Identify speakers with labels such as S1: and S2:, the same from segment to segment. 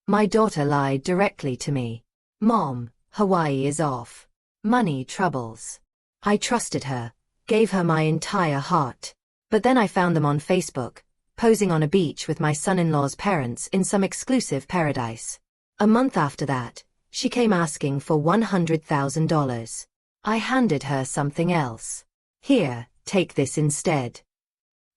S1: My daughter lied directly to me. Mom, Hawaii is off. Money troubles. I trusted her, gave her my entire heart. But then I found them on Facebook, posing on a beach with my son-in-law's parents in some exclusive paradise. A month after that, she came asking for $100,000. I handed her something else. Here, take this instead.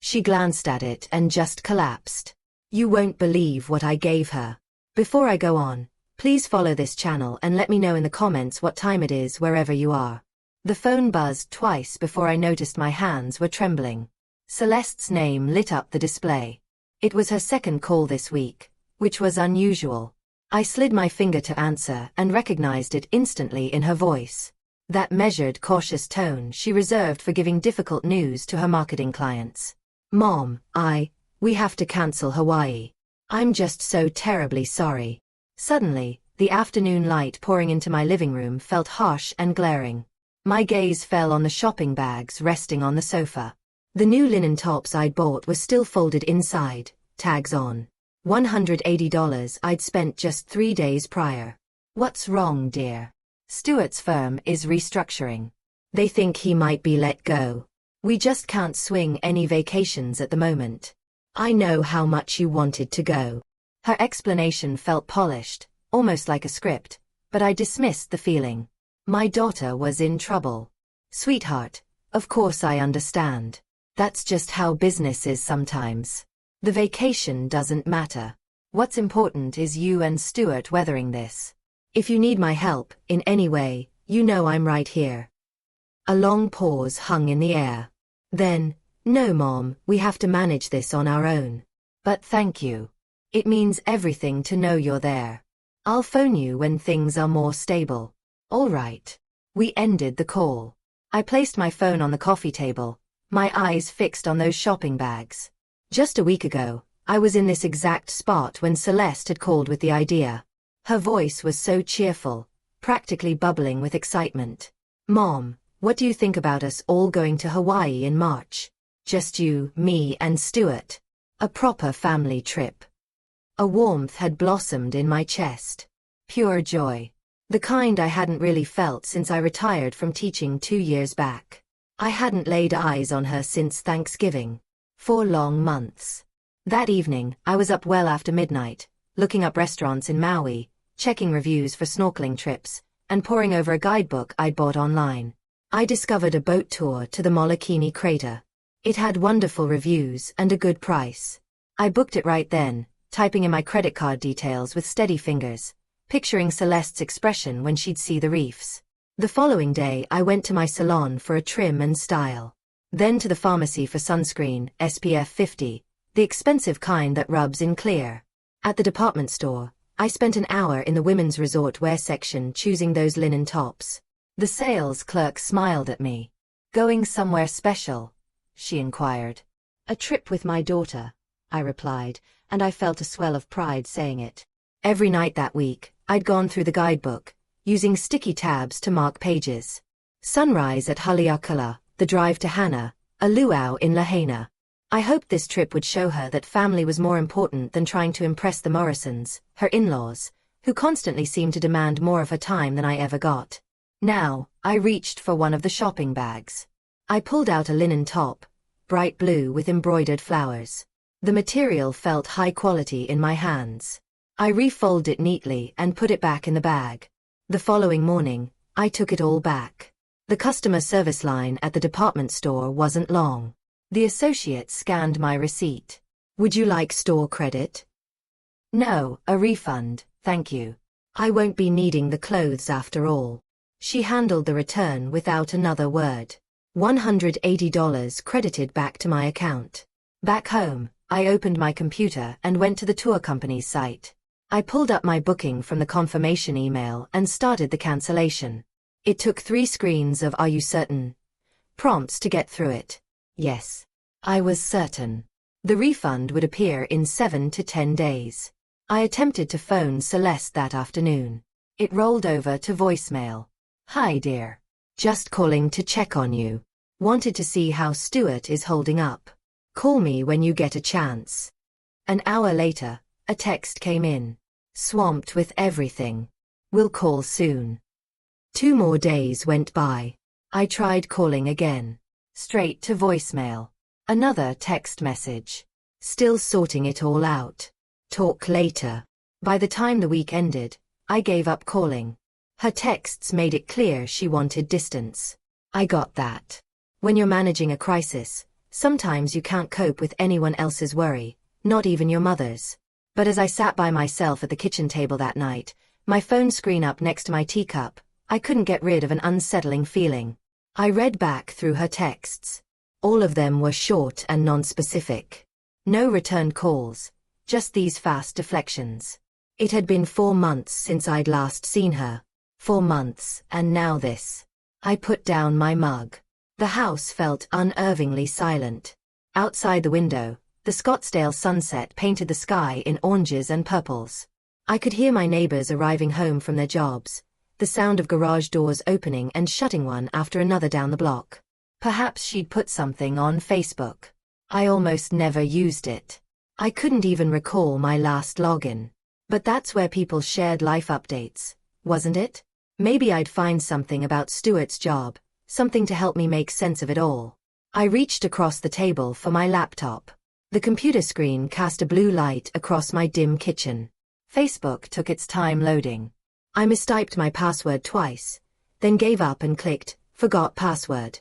S1: She glanced at it and just collapsed. You won't believe what I gave her. Before I go on, please follow this channel and let me know in the comments what time it is wherever you are. The phone buzzed twice before I noticed my hands were trembling. Celeste's name lit up the display. It was her second call this week, which was unusual. I slid my finger to answer and recognized it instantly in her voice. That measured, cautious tone she reserved for giving difficult news to her marketing clients. Mom, we have to cancel Hawaii. I'm just so terribly sorry. Suddenly, the afternoon light pouring into my living room felt harsh and glaring. My gaze fell on the shopping bags resting on the sofa. The new linen tops I'd bought were still folded inside, tags on. $180 I'd spent just 3 days prior. What's wrong, dear? Stuart's firm is restructuring. They think he might be let go. We just can't swing any vacations at the moment. I know how much you wanted to go. Her explanation felt polished, almost like a script, but I dismissed the feeling. My daughter was in trouble. Sweetheart, of course I understand. That's just how business is sometimes. The vacation doesn't matter. What's important is you and Stuart weathering this. If you need my help, in any way, you know I'm right here. A long pause hung in the air. Then, no Mom, we have to manage this on our own. But thank you. It means everything to know you're there. I'll phone you when things are more stable. All right. We ended the call. I placed my phone on the coffee table, my eyes fixed on those shopping bags. Just a week ago, I was in this exact spot when Celeste had called with the idea. Her voice was so cheerful, practically bubbling with excitement. Mom, what do you think about us all going to Hawaii in March? Just you, me, and Stuart. A proper family trip. A warmth had blossomed in my chest. Pure joy. The kind I hadn't really felt since I retired from teaching 2 years back. I hadn't laid eyes on her since Thanksgiving. 4 long months. That evening, I was up well after midnight, looking up restaurants in Maui, checking reviews for snorkeling trips, and poring over a guidebook I'd bought online. I discovered a boat tour to the Molokini crater. It had wonderful reviews and a good price. I booked it right then, typing in my credit card details with steady fingers, picturing Celeste's expression when she'd see the reefs. The following day I went to my salon for a trim and style. Then to the pharmacy for sunscreen, SPF 50, the expensive kind that rubs in clear. At the department store, I spent an hour in the women's resort wear section choosing those linen tops. The sales clerk smiled at me. Going somewhere special? She inquired. A trip with my daughter, I replied, and I felt a swell of pride saying it. Every night that week, I'd gone through the guidebook, using sticky tabs to mark pages. Sunrise at Haleakala, the drive to Hana, a luau in Lahaina. I hoped this trip would show her that family was more important than trying to impress the Morrisons, her in-laws, who constantly seemed to demand more of her time than I ever got. Now, I reached for one of the shopping bags. I pulled out a linen top, bright blue with embroidered flowers. The material felt high quality in my hands. I refolded it neatly and put it back in the bag. The following morning, I took it all back. The customer service line at the department store wasn't long. The associate scanned my receipt. Would you like store credit? No, a refund, thank you. I won't be needing the clothes after all. She handled the return without another word. $180 credited back to my account. Back home, I opened my computer and went to the tour company's site. I pulled up my booking from the confirmation email and started the cancellation. It took 3 screens of "Are you certain?" prompts to get through it. Yes. I was certain. The refund would appear in 7 to 10 days. I attempted to phone Celeste that afternoon. It rolled over to voicemail. Hi dear. Just calling to check on you. Wanted to see how Stuart is holding up. Call me when you get a chance. An hour later, a text came in. Swamped with everything. Will call soon. 2 more days went by. I tried calling again. Straight to voicemail. Another text message. Still sorting it all out. Talk later. By the time the week ended, I gave up calling. Her texts made it clear she wanted distance. I got that. When you're managing a crisis, sometimes you can't cope with anyone else's worry, not even your mother's. But as I sat by myself at the kitchen table that night, my phone screen up next to my teacup, I couldn't get rid of an unsettling feeling. I read back through her texts. All of them were short and non-specific. No returned calls, just these fast deflections. It had been 4 months since I'd last seen her. 4 months, and now this. I put down my mug. The house felt unnervingly silent. Outside the window, the Scottsdale sunset painted the sky in oranges and purples. I could hear my neighbors arriving home from their jobs, the sound of garage doors opening and shutting one after another down the block. Perhaps she'd put something on Facebook. I almost never used it. I couldn't even recall my last login. But that's where people shared life updates, wasn't it? Maybe I'd find something about Stuart's job, something to help me make sense of it all. I reached across the table for my laptop. The computer screen cast a blue light across my dim kitchen. Facebook took its time loading. I mistyped my password twice, then gave up and clicked, Forgot Password.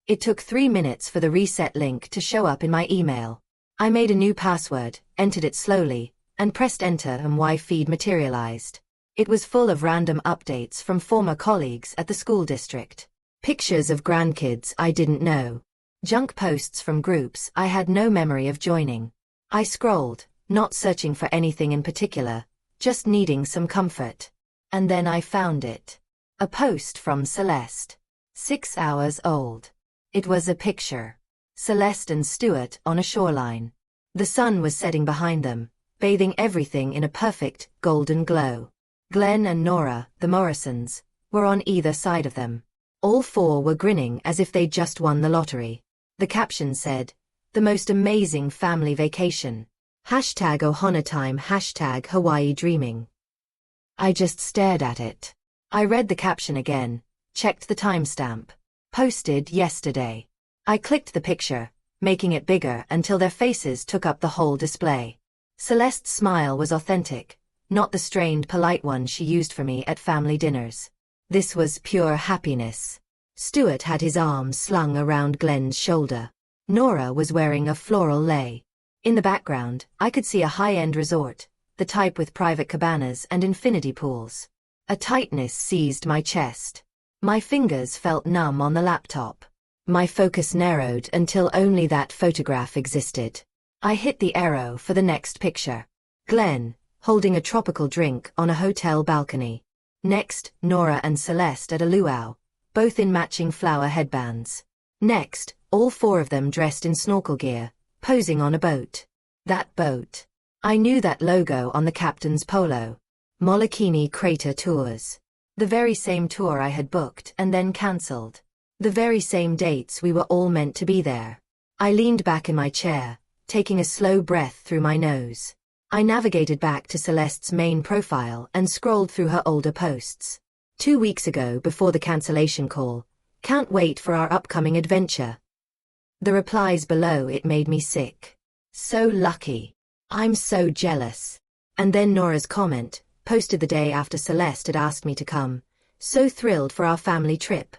S1: It took 3 minutes for the reset link to show up in my email. I made a new password, entered it slowly, and pressed enter and my feed materialized. It was full of random updates from former colleagues at the school district. Pictures of grandkids I didn't know. Junk posts from groups I had no memory of joining. I scrolled, not searching for anything in particular, just needing some comfort. And then I found it. A post from Celeste. 6 hours old. It was a picture. Celeste and Stuart on a shoreline. The sun was setting behind them, bathing everything in a perfect, golden glow. Glenn and Nora, the Morrisons, were on either side of them. All 4 were grinning as if they'd just won the lottery. The caption said, "The most amazing family vacation. #Ohana time, #Hawaii dreaming." I just stared at it. I read the caption again, checked the timestamp. Posted yesterday. I clicked the picture, making it bigger until their faces took up the whole display. Celeste's smile was authentic, not the strained polite one she used for me at family dinners. This was pure happiness. Stuart had his arms slung around Glenn's shoulder. Nora was wearing a floral lei. In the background, I could see a high-end resort, the type with private cabanas and infinity pools. A tightness seized my chest. My fingers felt numb on the laptop. My focus narrowed until only that photograph existed. I hit the arrow for the next picture. Glenn, holding a tropical drink on a hotel balcony. Next, Nora and Celeste at a luau, both in matching flower headbands. Next, all 4 of them dressed in snorkel gear, posing on a boat. That boat. I knew that logo on the captain's polo. Molokini Crater Tours. The very same tour I had booked and then cancelled. The very same dates we were all meant to be there. I leaned back in my chair, taking a slow breath through my nose. I navigated back to Celeste's main profile and scrolled through her older posts. 2 weeks ago before the cancellation call. Can't wait for our upcoming adventure. The replies below it made me sick. So lucky. I'm so jealous. And then Nora's comment, posted the day after Celeste had asked me to come. So thrilled for our family trip.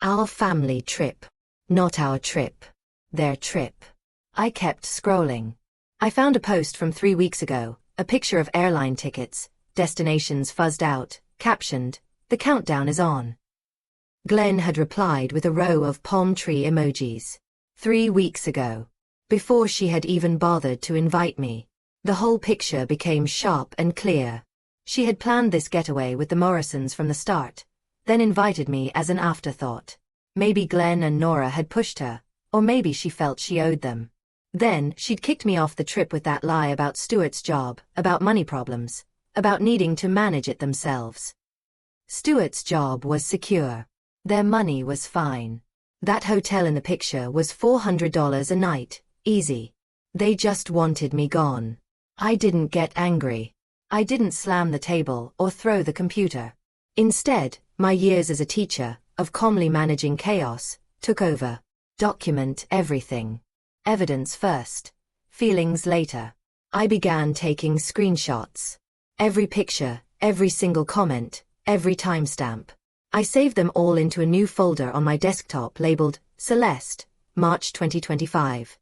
S1: Our family trip. Not our trip. Their trip. I kept scrolling. I found a post from 3 weeks ago, a picture of airline tickets, destinations fuzzed out, captioned, "The countdown is on." Glenn had replied with a row of palm tree emojis. 3 weeks ago. Before she had even bothered to invite me. The whole picture became sharp and clear. She had planned this getaway with the Morrisons from the start, then invited me as an afterthought. Maybe Glenn and Nora had pushed her, or maybe she felt she owed them. Then, she'd kicked me off the trip with that lie about Stuart's job, about money problems, about needing to manage it themselves. Stuart's job was secure. Their money was fine. That hotel in the picture was $400 a night, easy. They just wanted me gone. I didn't get angry. I didn't slam the table or throw the computer. Instead, my years as a teacher, of calmly managing chaos, took over. Document everything. Evidence first. Feelings later. I began taking screenshots. Every picture, every single comment, every timestamp. I saved them all into a new folder on my desktop labeled Celeste, March 2025.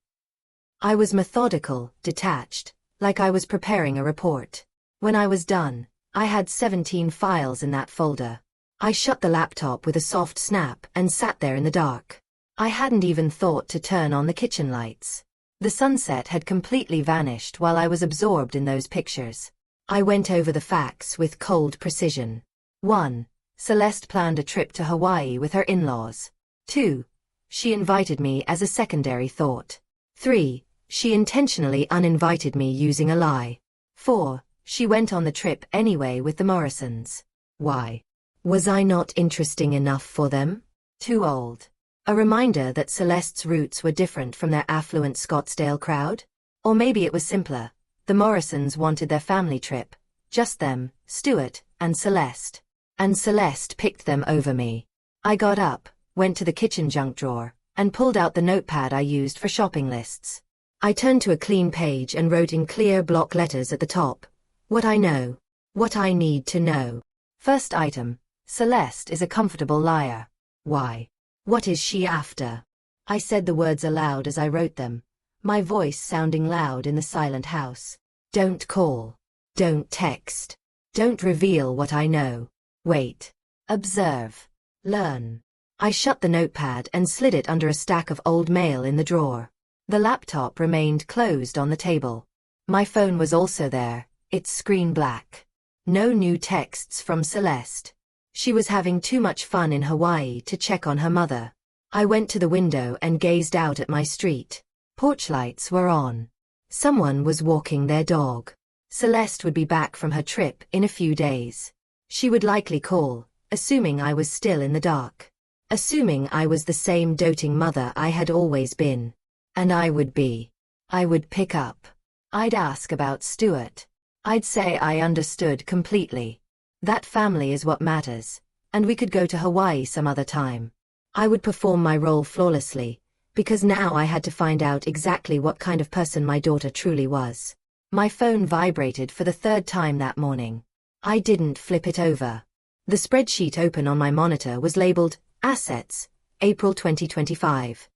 S1: I was methodical, detached, like I was preparing a report. When I was done, I had 17 files in that folder. I shut the laptop with a soft snap and sat there in the dark. I hadn't even thought to turn on the kitchen lights. The sunset had completely vanished while I was absorbed in those pictures. I went over the facts with cold precision. 1. Celeste planned a trip to Hawaii with her in-laws. 2. She invited me as a secondary thought. 3. She intentionally uninvited me using a lie. 4. She went on the trip anyway with the Morrisons. Why? Was I not interesting enough for them? Too old. A reminder that Celeste's roots were different from their affluent Scottsdale crowd? Or maybe it was simpler. The Morrisons wanted their family trip. Just them, Stuart, and Celeste. And Celeste picked them over me. I got up, went to the kitchen junk drawer, and pulled out the notepad I used for shopping lists. I turned to a clean page and wrote in clear block letters at the top. What I know. What I need to know. First item. Celeste is a comfortable liar. Why? What is she after? I said the words aloud as I wrote them, my voice sounding loud in the silent house. Don't call. Don't text. Don't reveal what I know. Wait. Observe. Learn. I shut the notepad and slid it under a stack of old mail in the drawer. The laptop remained closed on the table. My phone was also there, its screen black. No new texts from Celeste. She was having too much fun in Hawaii to check on her mother. I went to the window and gazed out at my street. Porch lights were on. Someone was walking their dog. Celeste would be back from her trip in a few days. She would likely call, assuming I was still in the dark. Assuming I was the same doting mother I had always been. And I would be. I would pick up. I'd ask about Stuart. I'd say I understood completely. That family is what matters, and we could go to Hawaii some other time. I would perform my role flawlessly, because now I had to find out exactly what kind of person my daughter truly was. My phone vibrated for the third time that morning. I didn't flip it over. The spreadsheet open on my monitor was labeled, Assets, April 2025.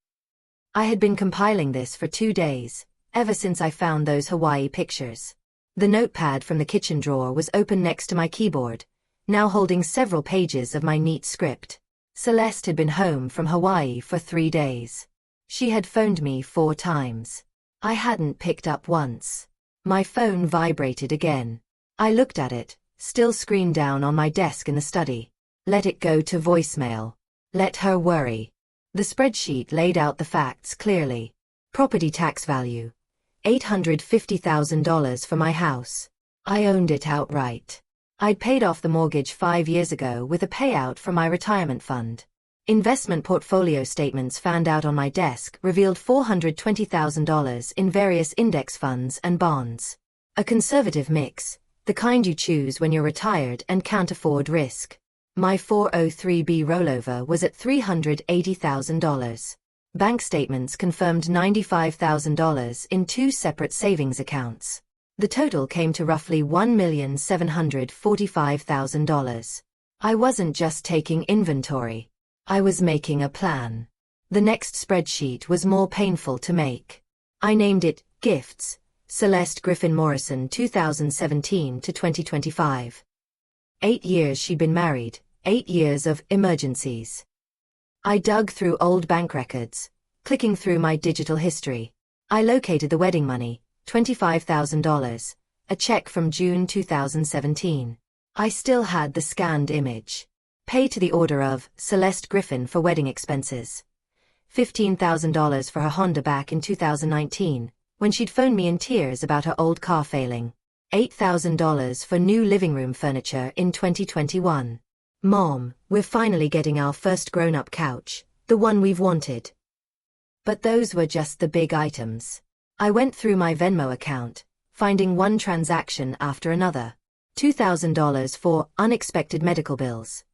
S1: I had been compiling this for 2 days, ever since I found those Hawaii pictures. The notepad from the kitchen drawer was open next to my keyboard, now holding several pages of my neat script. Celeste had been home from Hawaii for 3 days. She had phoned me 4 times. I hadn't picked up once. My phone vibrated again. I looked at it, still screen down on my desk in the study. Let it go to voicemail. Let her worry. The spreadsheet laid out the facts clearly. Property tax value. $850,000 for my house. I owned it outright. I'd paid off the mortgage 5 years ago with a payout from my retirement fund. Investment portfolio statements found out on my desk revealed $420,000 in various index funds and bonds. A conservative mix, the kind you choose when you're retired and can't afford risk. My 403b rollover was at $380,000. Bank statements confirmed $95,000 in 2 separate savings accounts. The total came to roughly $1,745,000. I wasn't just taking inventory. I was making a plan. The next spreadsheet was more painful to make. I named it, Gifts, Celeste Griffin Morrison 2017 to 2025. 8 years she'd been married, 8 years of emergencies. I dug through old bank records, clicking through my digital history. I located the wedding money, $25,000, a check from June 2017. I still had the scanned image. Pay to the order of Celeste Griffin for wedding expenses. $15,000 for her Honda back in 2019, when she'd phoned me in tears about her old car failing. $8,000 for new living room furniture in 2021. Mom, we're finally getting our first grown-up couch, the one we've wanted. But those were just the big items. I went through my Venmo account, finding one transaction after another. $2,000 for unexpected medical bills.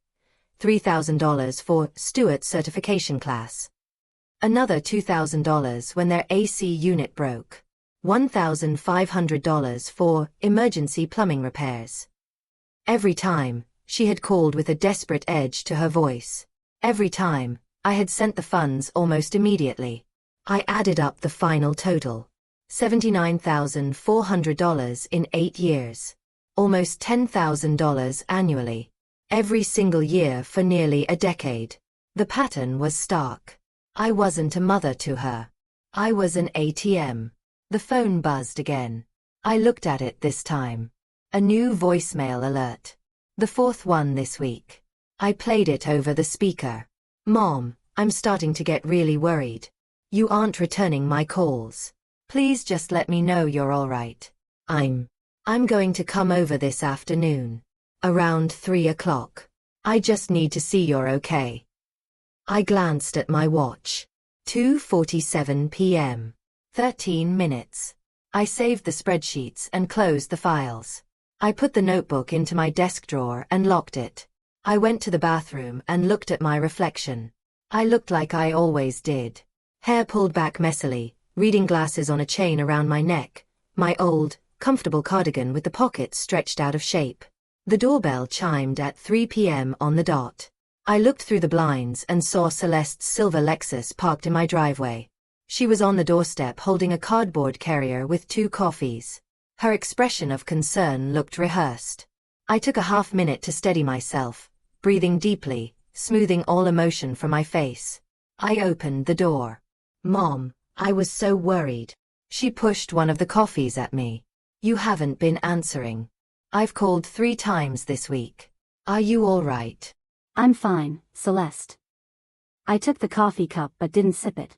S1: $3,000 for Stuart certification class. Another $2,000 when their AC unit broke. $1,500 for emergency plumbing repairs. Every time, she had called with a desperate edge to her voice. Every time, I had sent the funds almost immediately. I added up the final total. $79,400 in 8 years. Almost $10,000 annually. Every single year for nearly a decade. The pattern was stark. I wasn't a mother to her. I was an ATM. The phone buzzed again. I looked at it this time. A new voicemail alert. The fourth one this week. I played it over the speaker. Mom, I'm starting to get really worried. You aren't returning my calls. Please just let me know you're all right. I'm going to come over this afternoon. Around 3 o'clock. I just need to see you're okay. I glanced at my watch. 2:47 p.m. 13 minutes. I saved the spreadsheets and closed the files. I put the notebook into my desk drawer and locked it. I went to the bathroom and looked at my reflection. I looked like I always did. Hair pulled back messily, reading glasses on a chain around my neck, my old, comfortable cardigan with the pockets stretched out of shape. The doorbell chimed at 3 p.m. on the dot. I looked through the blinds and saw Celeste's silver Lexus parked in my driveway. She was on the doorstep holding a cardboard carrier with 2 coffees. Her expression of concern looked rehearsed. I took a half-minute to steady myself, breathing deeply, smoothing all emotion from my face. I opened the door. Mom, I was so worried. She pushed one of the coffees at me. You haven't been answering. I've called 3 times this week. Are you all right?
S2: I'm fine, Celeste. I took the coffee cup but didn't sip it.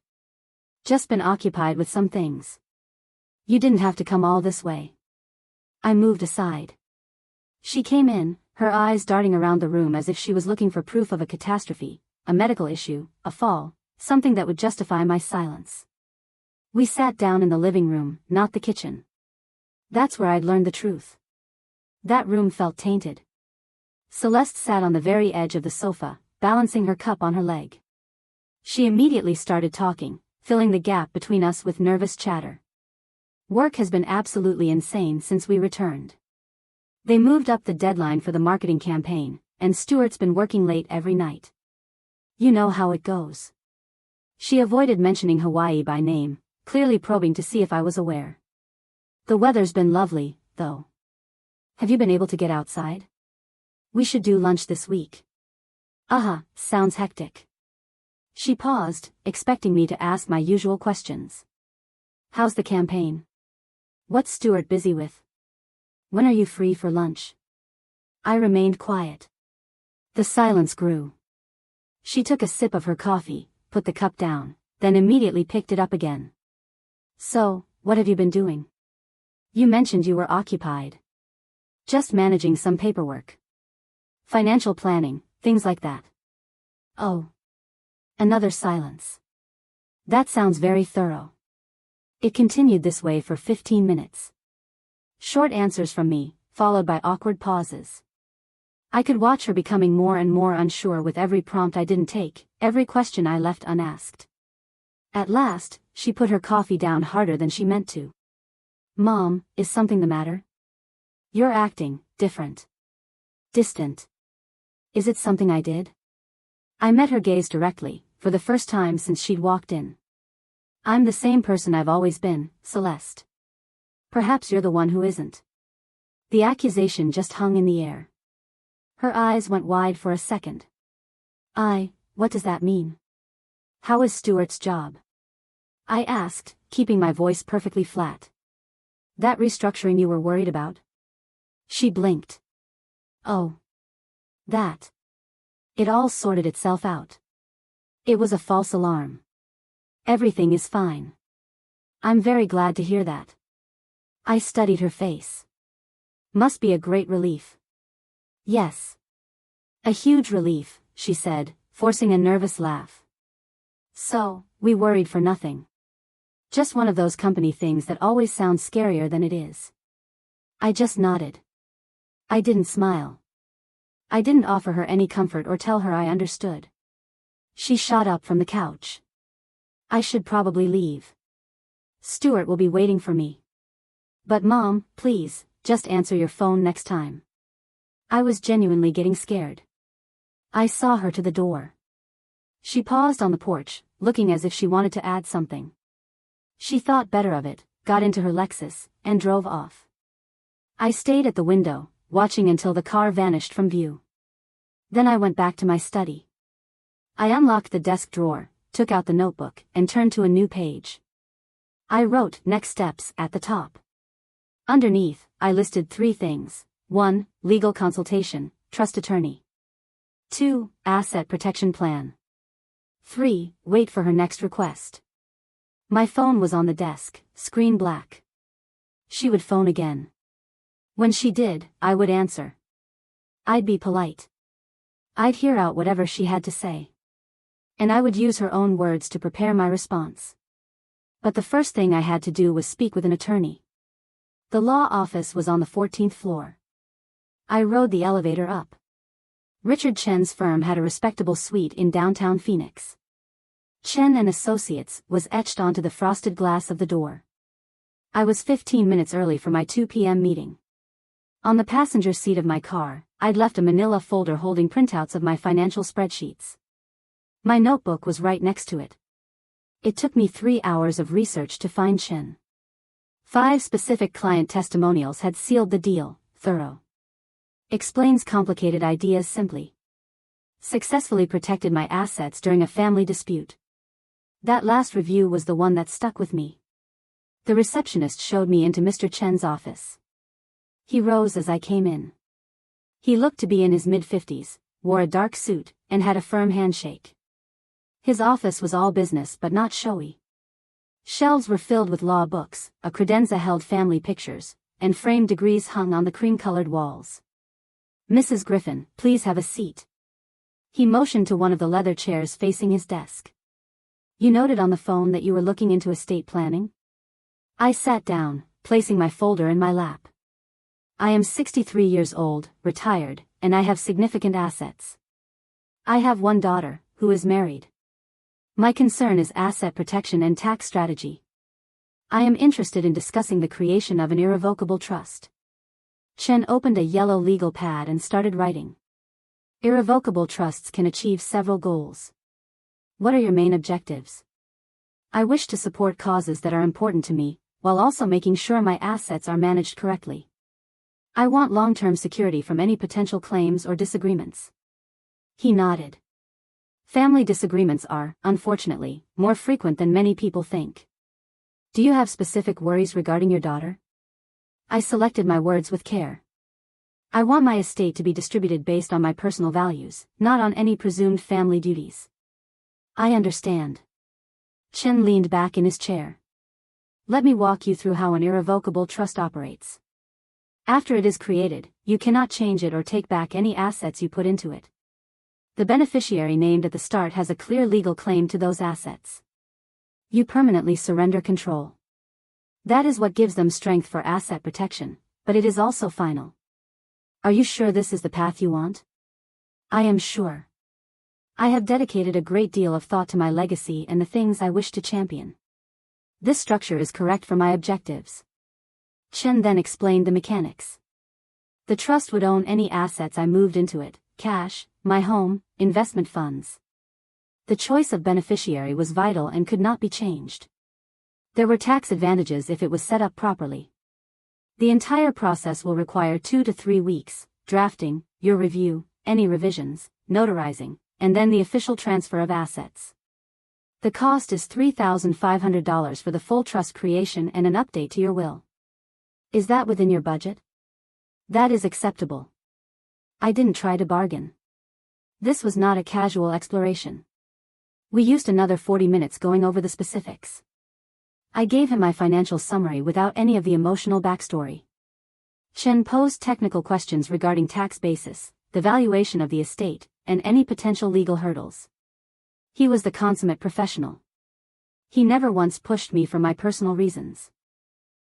S2: Just been occupied with some things. You didn't have to come all this way. I moved aside. She came in, her eyes darting around the room as if she was looking for proof of a catastrophe, a medical issue, a fall, something that would justify my silence. We sat down in the living room, not the kitchen. That's where I'd learned the truth. That room felt tainted. Celeste sat on the very edge of the sofa, balancing her cup on her leg. She immediately started talking, filling the gap between us with nervous chatter. Work has been absolutely insane since we returned. They moved up the deadline for the marketing campaign, and Stuart's been working late every night. You know how it goes. She avoided mentioning Hawaii by name, clearly probing to see if I was aware. The weather's been lovely, though. Have you been able to get outside? We should do lunch this week. Sounds hectic. She paused, expecting me to ask my usual questions. How's the campaign? What's Stuart busy with? When are you free for lunch? I remained quiet. The silence grew. She took a sip of her coffee, put the cup down, then immediately picked it up again. So, what have you been doing? You mentioned you were occupied. Just managing some paperwork. Financial planning, things like that. Oh. Another silence. That sounds very thorough. It continued this way for 15 minutes. Short answers from me, followed by awkward pauses. I could watch her becoming more and more unsure with every prompt I didn't take, every question I left unasked. At last, she put her coffee down harder than she meant to. Mom, is something the matter? You're acting different. Distant. Is it something I did? I met her gaze directly, for the first time since she'd walked in. I'm the same person I've always been, Celeste. Perhaps you're the one who isn't. The accusation just hung in the air. Her eyes went wide for a second. What does that mean? How is Stuart's job? I asked, keeping my voice perfectly flat. That restructuring you were worried about? She blinked. Oh. That. It all sorted itself out. It was a false alarm. Everything is fine. I'm very glad to hear that. I studied her face. Must be a great relief. Yes. A huge relief, she said, forcing a nervous laugh. So, we worried for nothing. Just one of those company things that always sounds scarier than it is. I just nodded. I didn't smile. I didn't offer her any comfort or tell her I understood. She shot up from the couch. I should probably leave. Stuart will be waiting for me. But Mom, please, just answer your phone next time. I was genuinely getting scared. I saw her to the door. She paused on the porch, looking as if she wanted to add something. She thought better of it, got into her Lexus, and drove off. I stayed at the window, watching until the car vanished from view. Then I went back to my study. I unlocked the desk drawer, took out the notebook, and turned to a new page. I wrote "Next Steps" at the top. Underneath, I listed 3 things. 1. Legal consultation, trust attorney. 2. Asset protection plan. 3. Wait for her next request. My phone was on the desk, screen black. She would phone again. When she did, I would answer. I'd be polite. I'd hear out whatever she had to say. And I would use her own words to prepare my response. But the first thing I had to do was speak with an attorney. The law office was on the 14th floor. I rode the elevator up. Richard Chen's firm had a respectable suite in downtown Phoenix. Chen and Associates was etched onto the frosted glass of the door. I was 15 minutes early for my 2 p.m. meeting. On the passenger seat of my car, I'd left a manila folder holding printouts of my financial spreadsheets. My notebook was right next to it. It took me 3 hours of research to find Chen. 5 specific client testimonials had sealed the deal. Thorough. Explains complicated ideas simply. Successfully protected my assets during a family dispute. That last review was the one that stuck with me. The receptionist showed me into Mr. Chen's office. He rose as I came in. He looked to be in his mid-50s, wore a dark suit, and had a firm handshake. His office was all business but not showy. Shelves were filled with law books, a credenza held family pictures, and framed degrees hung on the cream-colored walls. "Mrs. Griffin, please have a seat." He motioned to one of the leather chairs facing his desk. "You noted on the phone that you were looking into estate planning?" I sat down, placing my folder in my lap. "I am 63 years old, retired, and I have significant assets. I have 1 daughter, who is married. My concern is asset protection and tax strategy. I am interested in discussing the creation of an irrevocable trust." Chen opened a yellow legal pad and started writing. "Irrevocable trusts can achieve several goals. What are your main objectives?" "I wish to support causes that are important to me, while also making sure my assets are managed correctly. I want long-term security from any potential claims or disagreements." He nodded. "Family disagreements are, unfortunately, more frequent than many people think. Do you have specific worries regarding your daughter?" I selected my words with care. "I want my estate to be distributed based on my personal values, not on any presumed family duties." "I understand." Chen leaned back in his chair. "Let me walk you through how an irrevocable trust operates. After it is created, you cannot change it or take back any assets you put into it. The beneficiary named at the start has a clear legal claim to those assets. You permanently surrender control. That is what gives them strength for asset protection, but it is also final. Are you sure this is the path you want?" "I am sure. I have dedicated a great deal of thought to my legacy and the things I wish to champion. This structure is correct for my objectives." Chen then explained the mechanics. The trust would own any assets I moved into it: cash, my home, investment funds. The choice of beneficiary was vital and could not be changed. There were tax advantages if it was set up properly. The entire process will require 2 to 3 weeks: drafting, your review, any revisions, notarizing, and then the official transfer of assets. The cost is $3,500 for the full trust creation and an update to your will. Is that within your budget? That is acceptable. I didn't try to bargain. This was not a casual exploration. We used another 40 minutes going over the specifics. I gave him my financial summary without any of the emotional backstory. Chen posed technical questions regarding tax basis, the valuation of the estate, and any potential legal hurdles. He was the consummate professional. He never once pushed me for my personal reasons.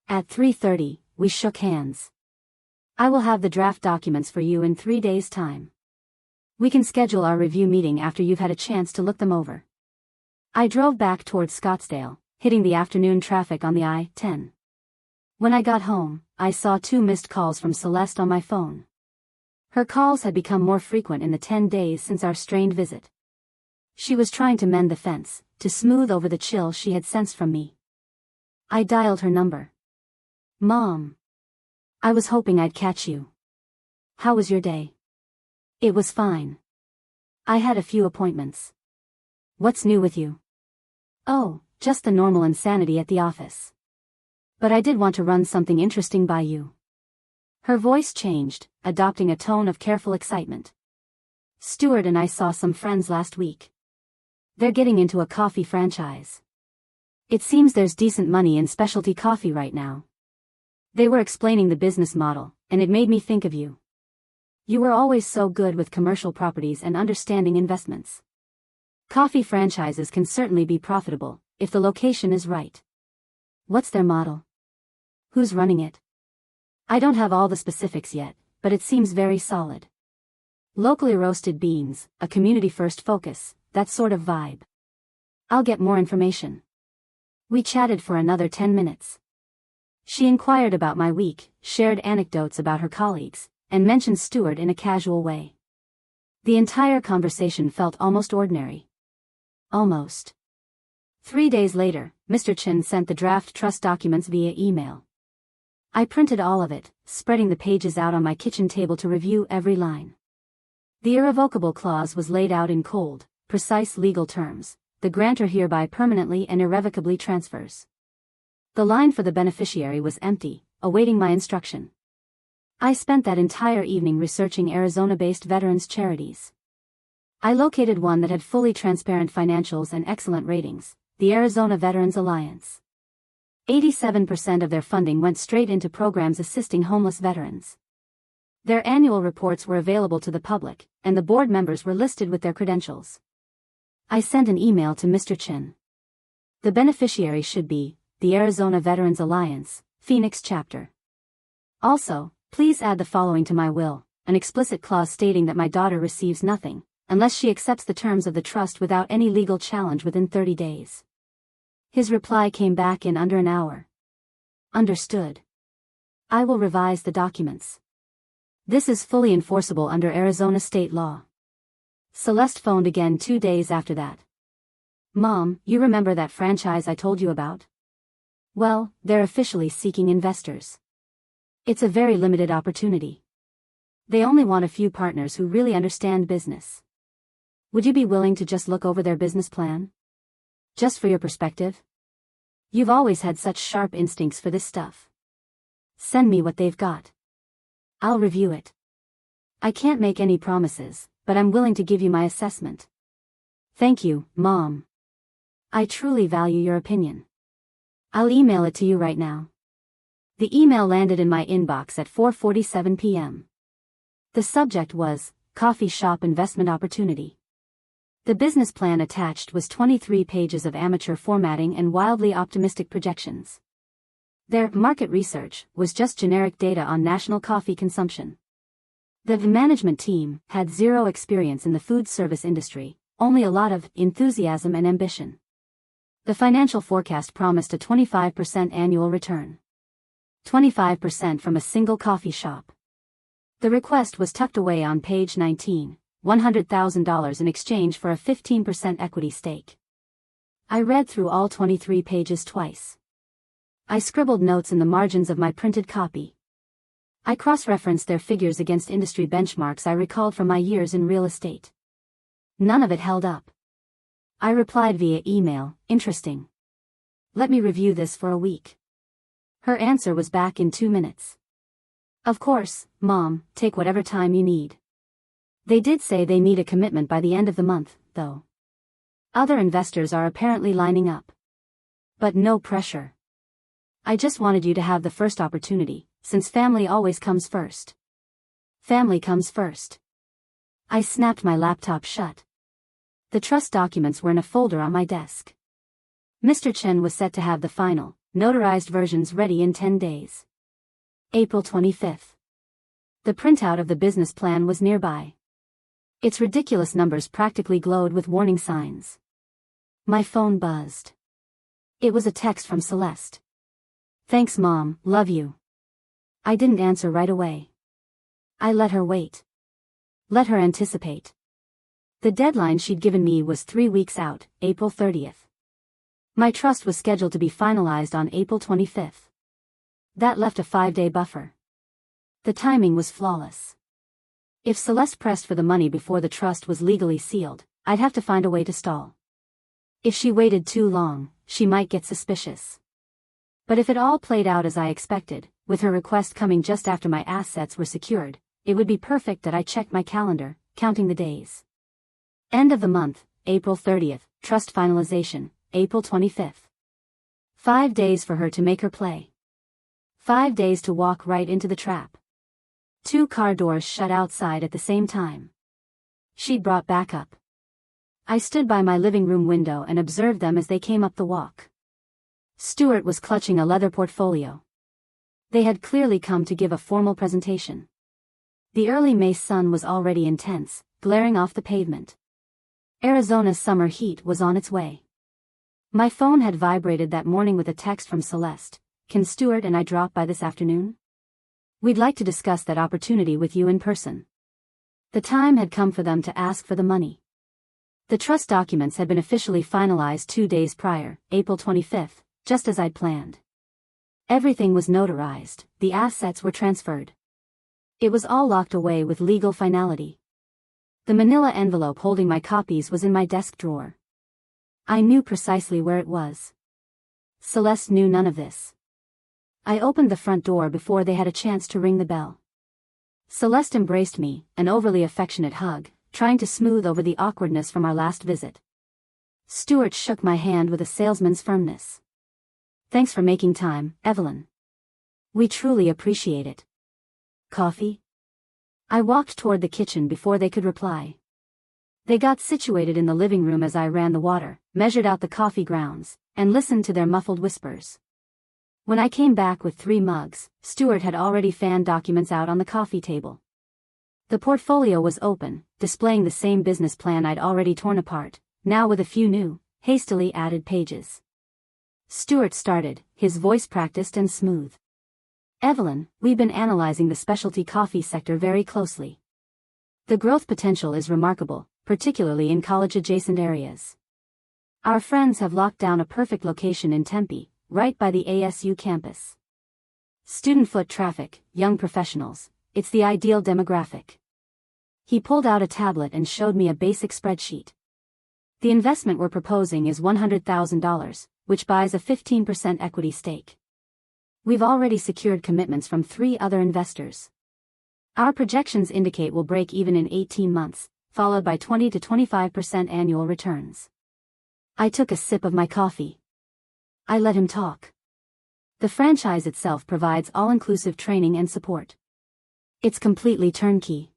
S2: At 3:30, we shook hands. I will have the draft documents for you in 3 days' time. We can schedule our review meeting after you've had a chance to look them over. I drove back towards Scottsdale, hitting the afternoon traffic on the I-10. When I got home, I saw 2 missed calls from Celeste on my phone. Her calls had become more frequent in the 10 days since our strained visit. She was trying to mend the fence, to smooth over the chill she had sensed from me. I dialed her number. Mom. I was hoping I'd catch you. How was your day? It was fine. I had a few appointments. What's new with you? Oh, just the normal insanity at the office. But I did want to run something interesting by you. Her voice changed, adopting a tone of careful excitement. Stuart and I saw some friends last week. They're getting into a coffee franchise. It seems there's decent money in specialty coffee right now. They were explaining the business model, and it made me think of you. You were always so good with commercial properties and understanding investments. Coffee franchises can certainly be profitable, if the location is right. What's their model? Who's running it? I don't have all the specifics yet, but it seems very solid. Locally roasted beans, a community-first focus, that sort of vibe. I'll get more information. We chatted for another 10 minutes. She inquired about my week, shared anecdotes about her colleagues, and mentioned Stuart in a casual way. The entire conversation felt almost ordinary. Almost. 3 days later, Mr. Chin sent the draft trust documents via email. I printed all of it, spreading the pages out on my kitchen table to review every line. The irrevocable clause was laid out in cold, precise legal terms. The grantor hereby permanently and irrevocably transfers. The line for the beneficiary was empty, awaiting my instruction. I spent that entire evening researching Arizona-based veterans charities. I located one that had fully transparent financials and excellent ratings, the Arizona Veterans Alliance. 87% of their funding went straight into programs assisting homeless veterans. Their annual reports were available to the public, and the board members were listed with their credentials. I sent an email to Mr. Chin. The beneficiary should be the Arizona Veterans Alliance, Phoenix Chapter. Also, please add the following to my will, an explicit clause stating that my daughter receives nothing, unless she accepts the terms of the trust without any legal challenge within 30 days. His reply came back in under an hour. Understood. I will revise the documents. This is fully enforceable under Arizona state law. Celeste phoned again 2 days after that. Mom, you remember that franchise I told you about? Well, they're officially seeking investors. It's a very limited opportunity. They only want a few partners who really understand business. Would you be willing to just look over their business plan? Just for your perspective? You've always had such sharp instincts for this stuff. Send me what they've got. I'll review it. I can't make any promises, but I'm willing to give you my assessment. Thank you, Mom. I truly value your opinion. I'll email it to you right now. The email landed in my inbox at 4:47 p.m. The subject was, Coffee Shop Investment Opportunity. The business plan attached was 23 pages of amateur formatting and wildly optimistic projections. Their market research was just generic data on national coffee consumption. The management team had zero experience in the food service industry, only a lot of enthusiasm and ambition. The financial forecast promised a 25% annual return. 25% from a single coffee shop. The request was tucked away on page 19, $100,000 in exchange for a 15% equity stake. I read through all 23 pages twice. I scribbled notes in the margins of my printed copy. I cross-referenced their figures against industry benchmarks I recalled from my years in real estate. None of it held up. I replied via email, interesting. Let me review this for a week. Her answer was back in 2 minutes. Of course, Mom, take whatever time you need. They did say they need a commitment by the end of the month, though. Other investors are apparently lining up. But no pressure. I just wanted you to have the first opportunity, since family always comes first. Family comes first. I snapped my laptop shut. The trust documents were in a folder on my desk. Mr. Chen was set to have the final, notarized versions ready in 10 days. April 25th. The printout of the business plan was nearby. Its ridiculous numbers practically glowed with warning signs. My phone buzzed. It was a text from Celeste. "Thanks, Mom, love you." I didn't answer right away. I let her wait. Let her anticipate. The deadline she'd given me was 3 weeks out, April 30th. My trust was scheduled to be finalized on April 25th. That left a 5-day buffer. The timing was flawless. If Celeste pressed for the money before the trust was legally sealed, I'd have to find a way to stall. If she waited too long, she might get suspicious. But if it all played out as I expected, with her request coming just after my assets were secured, it would be perfect that I checked my calendar, counting the days. End of the month, April 30th, trust finalization, April 25th. 5 days for her to make her play. 5 days to walk right into the trap. 2 car doors shut outside at the same time. She'd brought backup. I stood by my living room window and observed them as they came up the walk. Stuart was clutching a leather portfolio. They had clearly come to give a formal presentation. The early May sun was already intense, glaring off the pavement. Arizona's summer heat was on its way. My phone had vibrated that morning with a text from Celeste. "Can Stuart and I drop by this afternoon? We'd like to discuss that opportunity with you in person." The time had come for them to ask for the money. The trust documents had been officially finalized 2 days prior, April 25th, just as I'd planned. Everything was notarized, the assets were transferred. It was all locked away with legal finality. The manila envelope holding my copies was in my desk drawer. I knew precisely where it was. Celeste knew none of this. I opened the front door before they had a chance to ring the bell. Celeste embraced me, an overly affectionate hug, trying to smooth over the awkwardness from our last visit. Stuart shook my hand with a salesman's firmness. "Thanks for making time, Evelyn. We truly appreciate it. Coffee?" I walked toward the kitchen before they could reply. They got situated in the living room as I ran the water, measured out the coffee grounds, and listened to their muffled whispers. When I came back with 3 mugs, Stuart had already fanned documents out on the coffee table. The portfolio was open, displaying the same business plan I'd already torn apart, now with a few new, hastily added pages. Stuart started, his voice practiced and smooth. "Evelyn, we've been analyzing the specialty coffee sector very closely. The growth potential is remarkable, particularly in college-adjacent areas. Our friends have locked down a perfect location in Tempe, right by the ASU campus. Student foot traffic, young professionals, it's the ideal demographic." He pulled out a tablet and showed me a basic spreadsheet. "The investment we're proposing is $100,000, which buys a 15% equity stake. We've already secured commitments from 3 other investors. Our projections indicate we'll break even in 18 months, followed by 20 to 25% annual returns." I took a sip of my coffee. I let him talk. The franchise itself provides all-inclusive training and support. It's completely turnkey.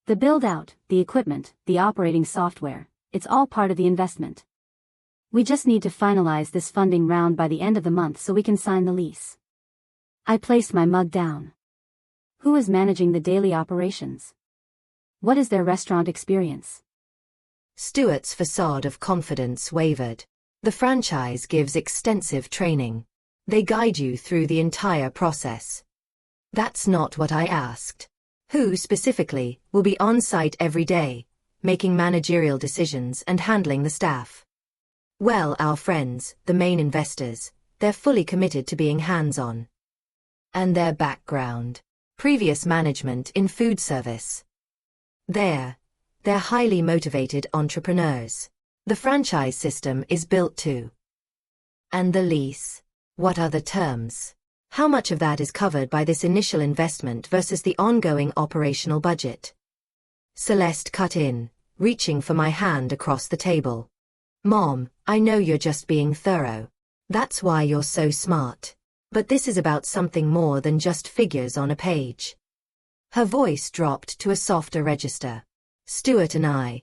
S2: The build-out, the equipment, the operating software, it's all part of the investment. We just need to finalize this funding round by the end of the month so we can sign the lease. I placed my mug down. Who is managing the daily operations? What is their restaurant experience?
S1: Stuart's facade of confidence wavered. The franchise gives extensive training. They guide you through the entire process. That's not what I asked. Who specifically will be on site every day, making managerial decisions and handling the staff? Well, our friends, the main investors, they're fully committed to being hands-on. And their background. Previous management in food service. They're highly motivated entrepreneurs. The franchise system is built to. And the lease? What are the terms? How much of that is covered by this initial investment versus the ongoing operational budget? Celeste cut in, reaching for my hand across the table. "Mom, I know you're just being thorough. That's why you're so smart. But this is about something more than just figures on a page." Her voice dropped to a softer register. "Stuart and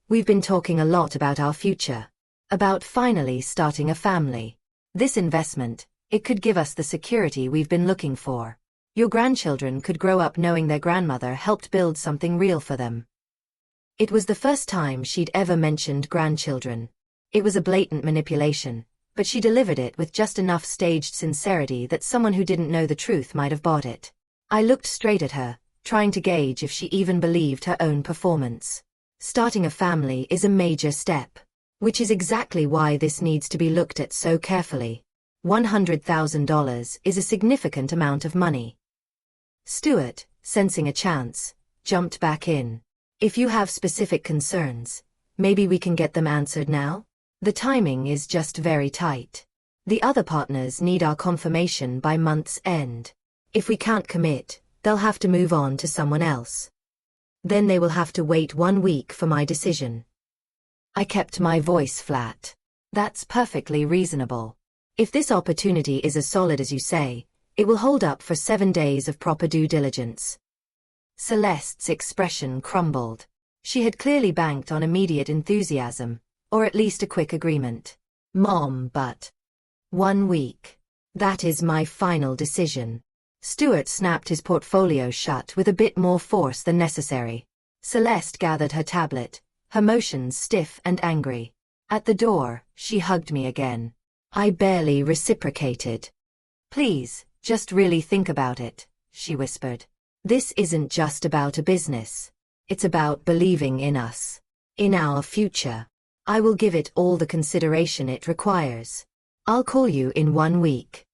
S1: we've been talking a lot about our future. About finally starting a family. This investment, it could give us the security we've been looking for. Your grandchildren could grow up knowing their grandmother helped build something real for them. It was the first time she'd ever mentioned grandchildren. It was a blatant manipulation, but she delivered it with just enough staged sincerity that someone who didn't know the truth might have bought it. I looked straight at her, trying to gauge if she even believed her own performance. Starting a family is a major step, which is exactly why this needs to be looked at so carefully. $100,000 is a significant amount of money. Stuart, sensing a chance, jumped back in. If you have specific concerns, maybe we can get them answered now? The timing is just very tight. The other partners need our confirmation by month's end. If we can't commit, they'll have to move on to someone else. Then they will have to wait 1 week for my decision. I kept my voice flat. That's perfectly reasonable. If this opportunity is as solid as you say, it will hold up for 7 days of proper due diligence. Celeste's expression crumbled. She had clearly banked on immediate enthusiasm, or at least a quick agreement. Mom, but 1 week. That is my final decision. Stuart snapped his portfolio shut with a bit more force than necessary. Celeste gathered her tablet, her motions stiff and angry. At the door, she hugged me again. I barely reciprocated. Please, just really think about it, she whispered. This isn't just about a business. It's about believing in us. In our future. I will give it all the consideration it requires. I'll call you in 1 week.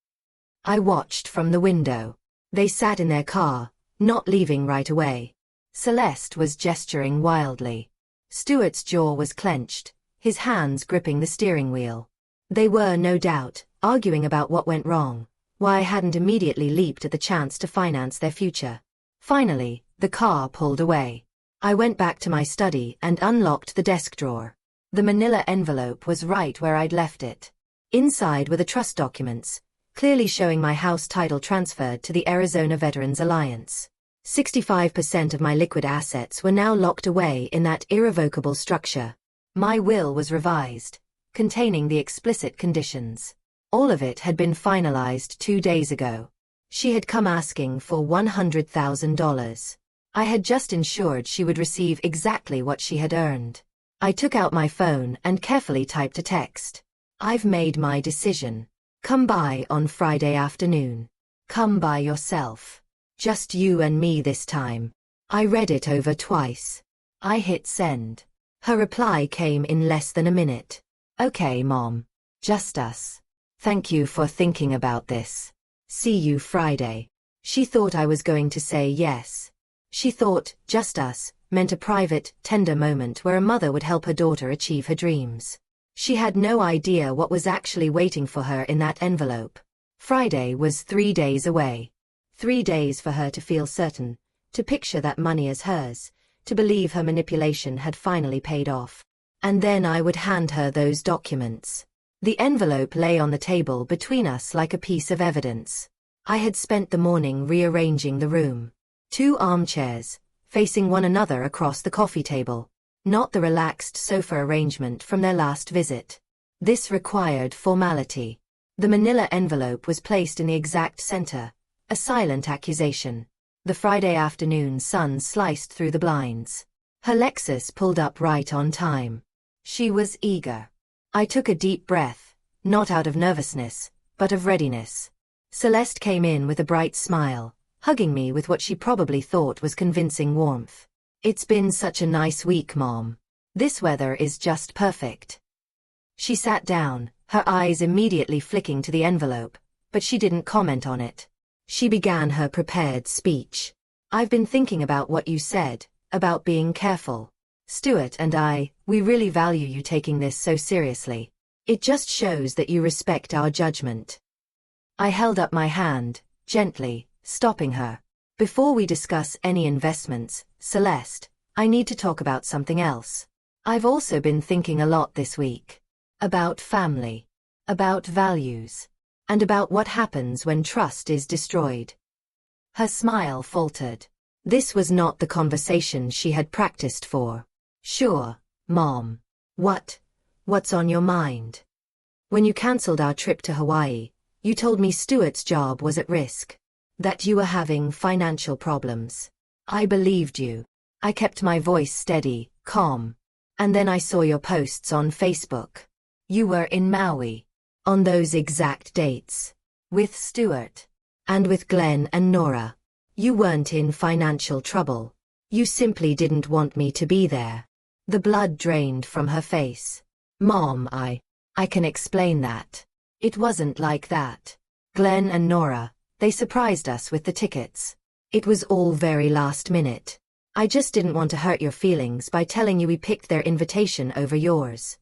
S1: I watched from the window. They sat in their car, not leaving right away. Celeste was gesturing wildly. Stuart's jaw was clenched, his hands gripping the steering wheel. They were, no doubt, arguing about what went wrong, why I hadn't immediately leaped at the chance to finance their future. Finally, the car pulled away. I went back to my study and unlocked the desk drawer. The manila envelope was right where I'd left it. Inside were the trust documents, clearly showing my house title transferred to the Arizona Veterans Alliance. 65% of my liquid assets were now locked away in that irrevocable structure. My will was revised, containing the explicit conditions. All of it had been finalized 2 days ago. She had come asking for $100,000. I had just ensured she would receive exactly what she had earned. I took out my phone and carefully typed a text. I've made my decision. Come by on Friday afternoon. Come by yourself. Just you and me this time. I read it over twice. I hit send. Her reply came in less than a minute. Okay, Mom. Just us. Thank you for thinking about this. See you Friday. She thought I was going to say yes. She thought, just us, meant a private, tender moment where a mother would help her daughter achieve her dreams. She had no idea what was actually waiting for her in that envelope. Friday was 3 days away. 3 days for her to feel certain, to picture that money as hers, to believe her manipulation had finally paid off. And then I would hand her those documents. The envelope lay on the table between us like a piece of evidence. I had spent the morning rearranging the room. 2 armchairs, facing one another across the coffee table. Not the relaxed sofa arrangement from their last visit. This required formality. The manila envelope was placed in the exact center, a silent accusation. The Friday afternoon sun sliced through the blinds. Her Lexus pulled up right on time. She was eager. I took a deep breath, not out of nervousness, but of readiness. Celeste came in with a bright smile, hugging me with what she probably thought was convincing warmth. It's been such a nice week, Mom. This weather is just perfect. She sat down, her eyes immediately flicking to the envelope, but she didn't comment on it. She began her prepared speech. I've been thinking about what you said, about being careful. Stuart and we really value you taking this so seriously. It just shows that you respect our judgment. I held up my hand, gently, stopping her. Before we discuss any investments, Celeste, I need to talk about something else. I've also been thinking a lot this week. About family. About values. And about what happens when trust is destroyed. Her smile faltered. This was not the conversation she had practiced for. Sure, Mom. What's on your mind? When you cancelled our trip to Hawaii, you told me Stuart's job was at risk. That you were having financial problems. I believed you. I kept my voice steady, calm. And then I saw your posts on Facebook. You were in Maui. On those exact dates. With Stuart. And with Glenn and Nora. You weren't in financial trouble. You simply didn't want me to be there. The blood drained from her face. Mom, I can explain that. It wasn't like that. Glenn and Nora, they surprised us with the tickets. It was all very last minute. I just didn't want to hurt your feelings by telling you we picked their invitation over yours.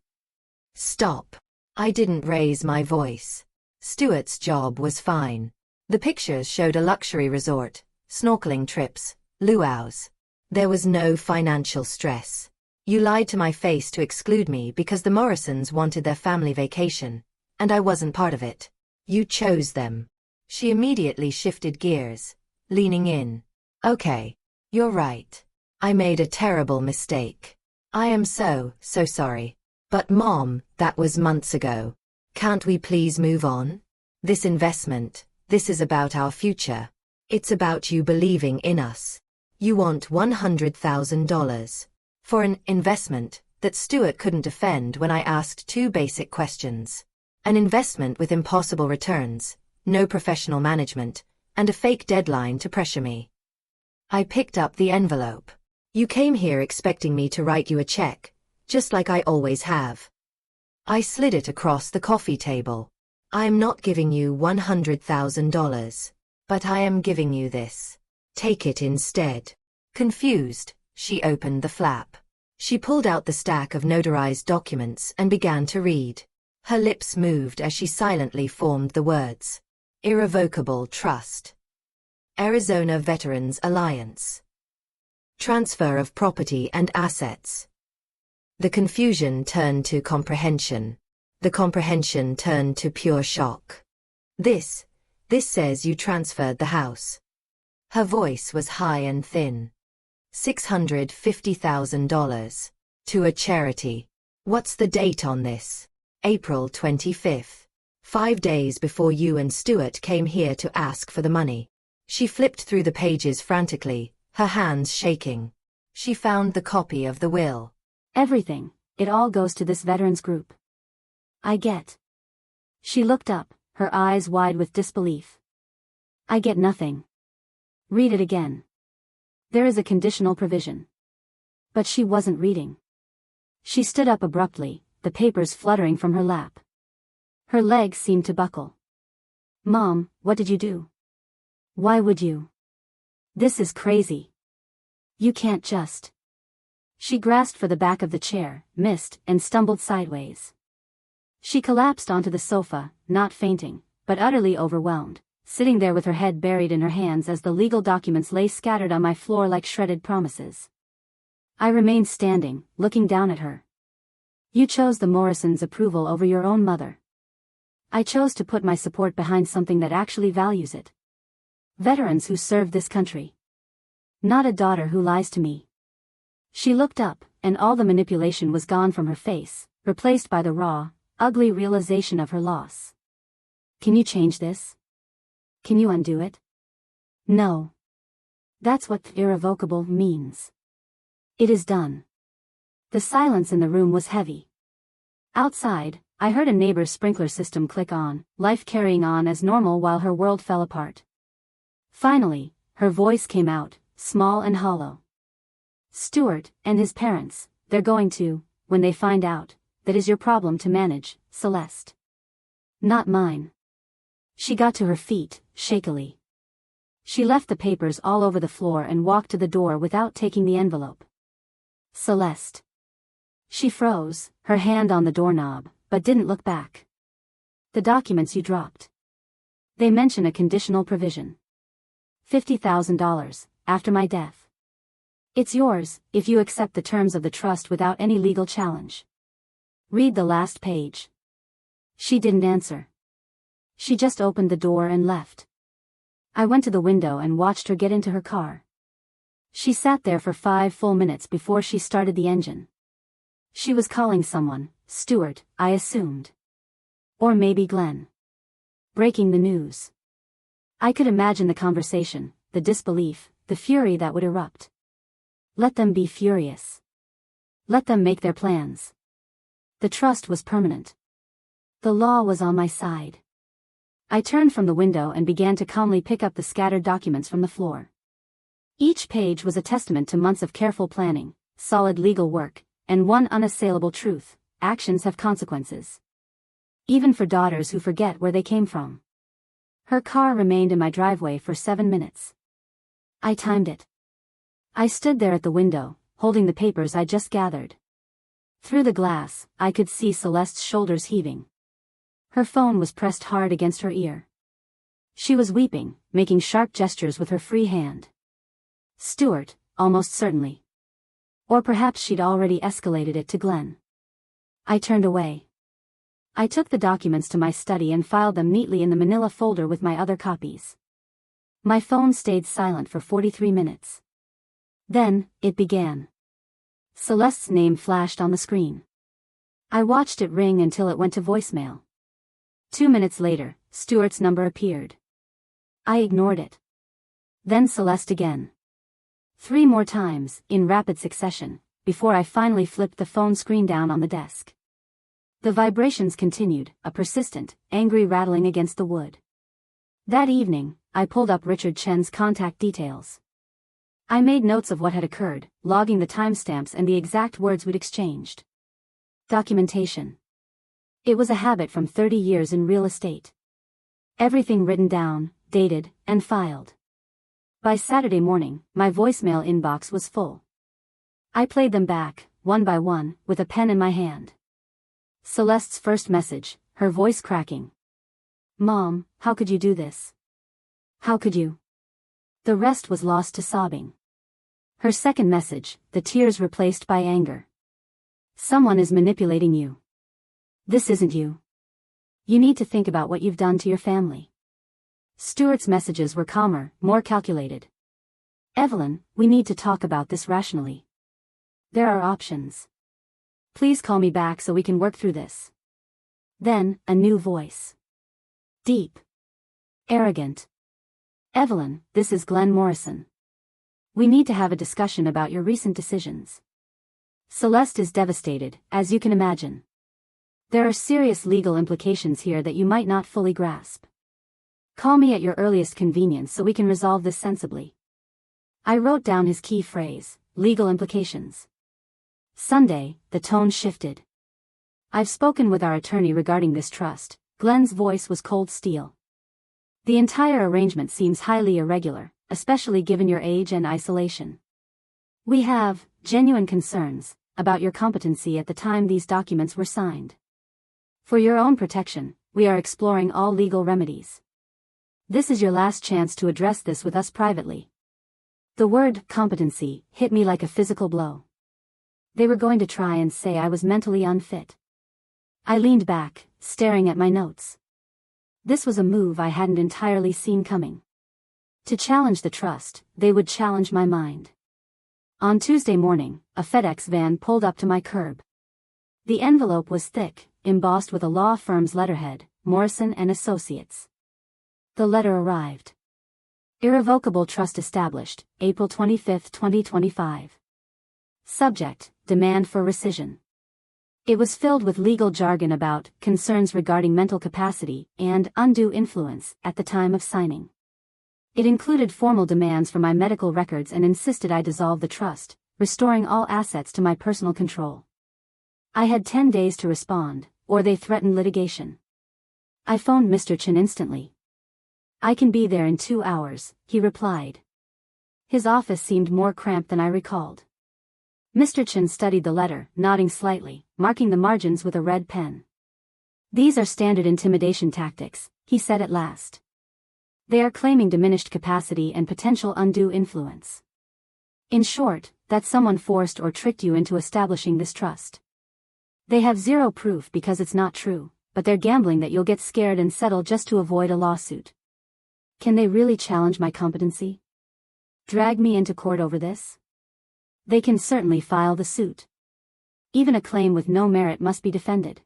S1: Stop. I didn't raise my voice. Stuart's job was fine. The pictures showed a luxury resort, snorkeling trips, luau's. There was no financial stress. You lied to my face to exclude me because the Morrisons wanted their family vacation, and I wasn't part of it. You chose them. She immediately shifted gears, leaning in. Okay, you're right. I made a terrible mistake. I am so sorry. But Mom, that was months ago. Can't we please move on? This investment, this is about our future. It's about you believing in us. You want $100,000 for an investment that Stuart couldn't defend when I asked two basic questions. An investment with impossible returns, no professional management, and a fake deadline to pressure me. I picked up the envelope. You came here expecting me to write you a check, just like I always have. I slid it across the coffee table. I'm not giving you $100,000, but I am giving you this. Take it instead. Confused, she opened the flap. She pulled out the stack of notarized documents and began to read. Her lips moved as she silently formed the words. Irrevocable trust. Arizona Veterans Alliance. Transfer of property and assets. The confusion turned to comprehension. The comprehension turned to pure shock. This says you transferred the house. Her voice was high and thin. $650,000. To a charity. What's the date on this? April 25th. 5 days before you and Stuart came here to ask for the money. She flipped through the pages frantically, her hands shaking. She found the copy of the will.
S2: Everything, it all goes to this veterans group. I get. She looked up, her eyes wide with disbelief. I get nothing. Read it again. There is a conditional provision. But she wasn't reading. She stood up abruptly, the papers fluttering from her lap. Her legs seemed to buckle. Mom, what did you do? Why would you? This is crazy. You can't just. She grasped for the back of the chair, missed, and stumbled sideways. She collapsed onto the sofa, not fainting, but utterly overwhelmed, sitting there with her head buried in her hands as the legal documents lay scattered on my floor like shredded promises. I remained standing, looking down at her. You chose the Morrisons' approval over your own mother. I chose to put my support behind something that actually values it. Veterans who served this country. Not a daughter who lies to me. She looked up, and all the manipulation was gone from her face, replaced by the raw, ugly realization of her loss. Can you change this? Can you undo it? No. That's what irrevocable means. It is done. The silence in the room was heavy. Outside, I heard a neighbor's sprinkler system click on, life carrying on as normal while her world fell apart. Finally, her voice came out, small and hollow. Stuart and his parents, they're going to, when they find out, that is your problem to manage, Celeste. Not mine. She got to her feet, shakily. She left the papers all over the floor and walked to the door without taking the envelope. Celeste. She froze, her hand on the doorknob, but didn't look back. The documents you dropped. They mention a conditional provision. $50,000, after my death. It's yours, if you accept the terms of the trust without any legal challenge. Read the last page. She didn't answer. She just opened the door and left. I went to the window and watched her get into her car. She sat there for 5 full minutes before she started the engine. She was calling someone, Stuart, I assumed. Or maybe Glenn. Breaking the news. I could imagine the conversation, the disbelief, the fury that would erupt. Let them be furious. Let them make their plans. The trust was permanent. The law was on my side. I turned from the window and began to calmly pick up the scattered documents from the floor. Each page was a testament to months of careful planning, solid legal work, and one unassailable truth: actions have consequences. Even for daughters who forget where they came from. Her car remained in my driveway for 7 minutes. I timed it. I stood there at the window, holding the papers I just gathered. Through the glass, I could see Celeste's shoulders heaving. Her phone was pressed hard against her ear. She was weeping, making sharp gestures with her free hand. Stuart, almost certainly. Or perhaps she'd already escalated it to Glenn. I turned away. I took the documents to my study and filed them neatly in the manila folder with my other copies. My phone stayed silent for 43 minutes. Then, it began. Celeste's name flashed on the screen. I watched it ring until it went to voicemail. 2 minutes later, Stuart's number appeared. I ignored it. Then Celeste again. 3 more times, in rapid succession, before I finally flipped the phone screen down on the desk. The vibrations continued, a persistent, angry rattling against the wood. That evening, I pulled up Richard Chen's contact details. I made notes of what had occurred, logging the timestamps and the exact words we'd exchanged. Documentation. It was a habit from 30 years in real estate. Everything written down, dated, and filed. By Saturday morning, my voicemail inbox was full. I played them back, one by one, with a pen in my hand. Celeste's first message, her voice cracking. "Mom, how could you do this? How could you?" The rest was lost to sobbing. Her second message, the tears replaced by anger. "Someone is manipulating you. This isn't you. You need to think about what you've done to your family." Stuart's messages were calmer, more calculated. "Evelyn, we need to talk about this rationally. There are options. Please call me back so we can work through this." Then, a new voice. Deep. Arrogant. "Evelyn, this is Glenn Morrison. We need to have a discussion about your recent decisions. Celeste is devastated, as you can imagine. There are serious legal implications here that you might not fully grasp. Call me at your earliest convenience so we can resolve this sensibly." I wrote down his key phrase, legal implications. Sunday, the tone shifted. "I've spoken with our attorney regarding this trust." Glenn's voice was cold steel. "The entire arrangement seems highly irregular, especially given your age and isolation. We have genuine concerns about your competency at the time these documents were signed. For your own protection, we are exploring all legal remedies. This is your last chance to address this with us privately." The word competency hit me like a physical blow. They were going to try and say I was mentally unfit. I leaned back, staring at my notes. This was a move I hadn't entirely seen coming. To challenge the trust, they would challenge my mind. On Tuesday morning, a FedEx van pulled up to my curb. The envelope was thick, embossed with a law firm's letterhead, Morrison & Associates. The letter arrived. Irrevocable trust established, April 25, 2025. Subject, demand for rescission. It was filled with legal jargon about concerns regarding mental capacity and undue influence at the time of signing. It included formal demands for my medical records and insisted I dissolve the trust, restoring all assets to my personal control. I had 10 days to respond, or they threatened litigation. I phoned Mr. Chen instantly. "I can be there in 2 hours," he replied. His office seemed more cramped than I recalled. Mr. Chen studied the letter, nodding slightly, marking the margins with a red pen. "These are standard intimidation tactics," he said at last. "They are claiming diminished capacity and potential undue influence. In short, that someone forced or tricked you into establishing this trust. They have zero proof because it's not true, but they're gambling that you'll get scared and settle just to avoid a lawsuit. Can they really challenge my competency? Drag me into court over this? They can certainly file the suit. Even a claim with no merit must be defended.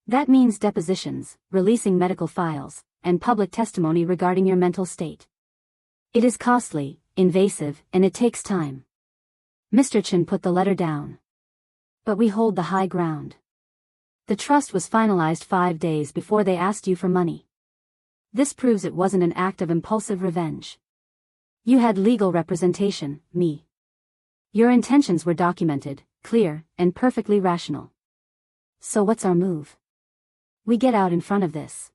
S2: That means depositions, releasing medical files, and public testimony regarding your mental state. It is costly, invasive, and it takes time. Mr. Chen put the letter down. But we hold the high ground. The trust was finalized 5 days before they asked you for money. This proves it wasn't an act of impulsive revenge. You had legal representation, me. Your intentions were documented, clear, and perfectly rational. So what's our move? We get out in front of this.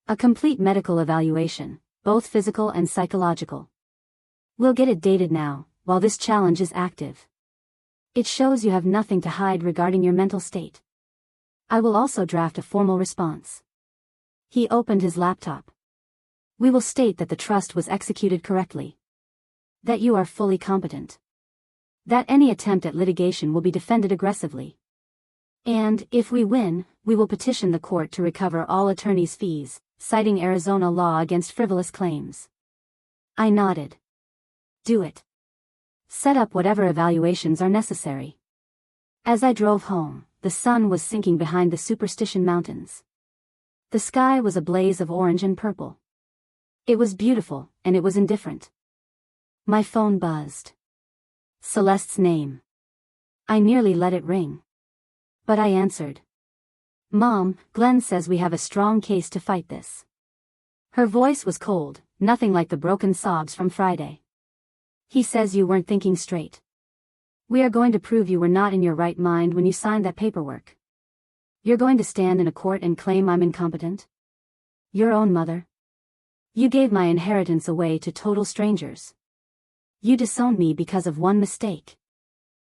S2: A complete medical evaluation, both physical and psychological. We'll get it dated now, while this challenge is active. It shows you have nothing to hide regarding your mental state. I will also draft a formal response. He opened his laptop. We will state that the trust was executed correctly. That you are fully competent. That any attempt at litigation will be defended aggressively. And, if we win, we will petition the court to recover all attorneys' fees, citing Arizona law against frivolous claims. I nodded. Do it. Set up whatever evaluations are necessary. As I drove home, the sun was sinking behind the Superstition Mountains. The sky was a blaze of orange and purple. It was beautiful, and it was indifferent. My phone buzzed. Celeste's name. I nearly let it ring. But I answered. Mom, Glenn says we have a strong case to fight this. Her voice was cold, nothing like the broken sobs from Friday. He says you weren't thinking straight. We are going to prove you were not in your right mind when you signed that paperwork. You're going to stand in a court and claim I'm incompetent? Your own mother? You gave my inheritance away to total strangers. You disowned me because of one mistake.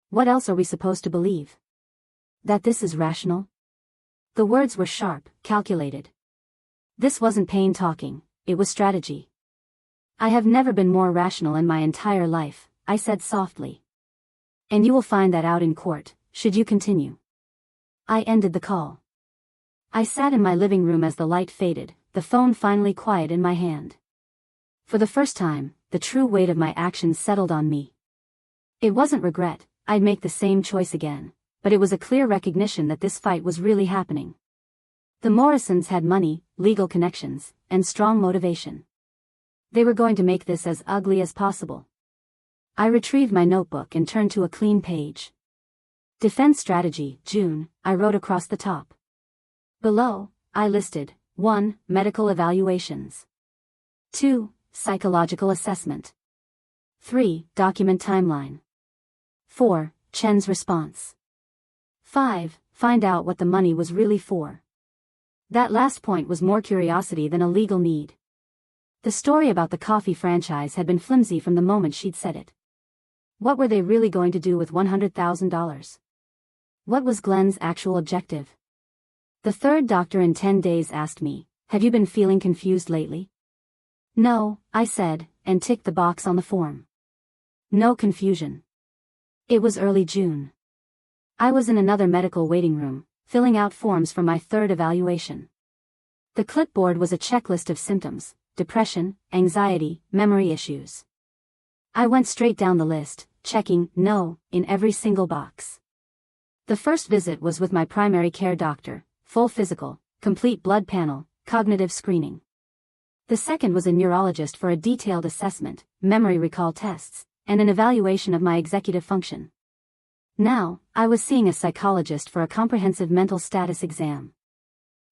S2: What else are we supposed to believe? That this is rational? The words were sharp, calculated. This wasn't pain talking, it was strategy. I have never been more rational in my entire life, I said softly. And you will find that out in court, should you continue. I ended the call. I sat in my living room as the light faded, the phone finally quiet in my hand. For the first time, the true weight of my actions settled on me. It wasn't regret, I'd make the same choice again, but it was a clear recognition that this fight was really happening. The Morrisons had money, legal connections, and strong motivation. They were going to make this as ugly as possible. I retrieved my notebook and turned to a clean page. Defense strategy, June, I wrote across the top. Below, I listed 1. Medical evaluations. 2. Psychological assessment. 3. Document timeline. 4. Chen's response. 5. Find out what the money was really for. That last point was more curiosity than a legal need. The story about the coffee franchise had been flimsy from the moment she'd said it. What were they really going to do with $100,000? What was Glenn's actual objective? The third doctor in 10 days asked me, have you been feeling confused lately? No, I said, and ticked the box on the form. No confusion. It was early June. I was in another medical waiting room, filling out forms for my third evaluation. The clipboard was a checklist of symptoms: depression, anxiety, memory issues. I went straight down the list, checking no in every single box. The first visit was with my primary care doctor, full physical, complete blood panel, cognitive screening. The second was a neurologist for a detailed assessment, memory recall tests, and an evaluation of my executive function. Now, I was seeing a psychologist for a comprehensive mental status exam.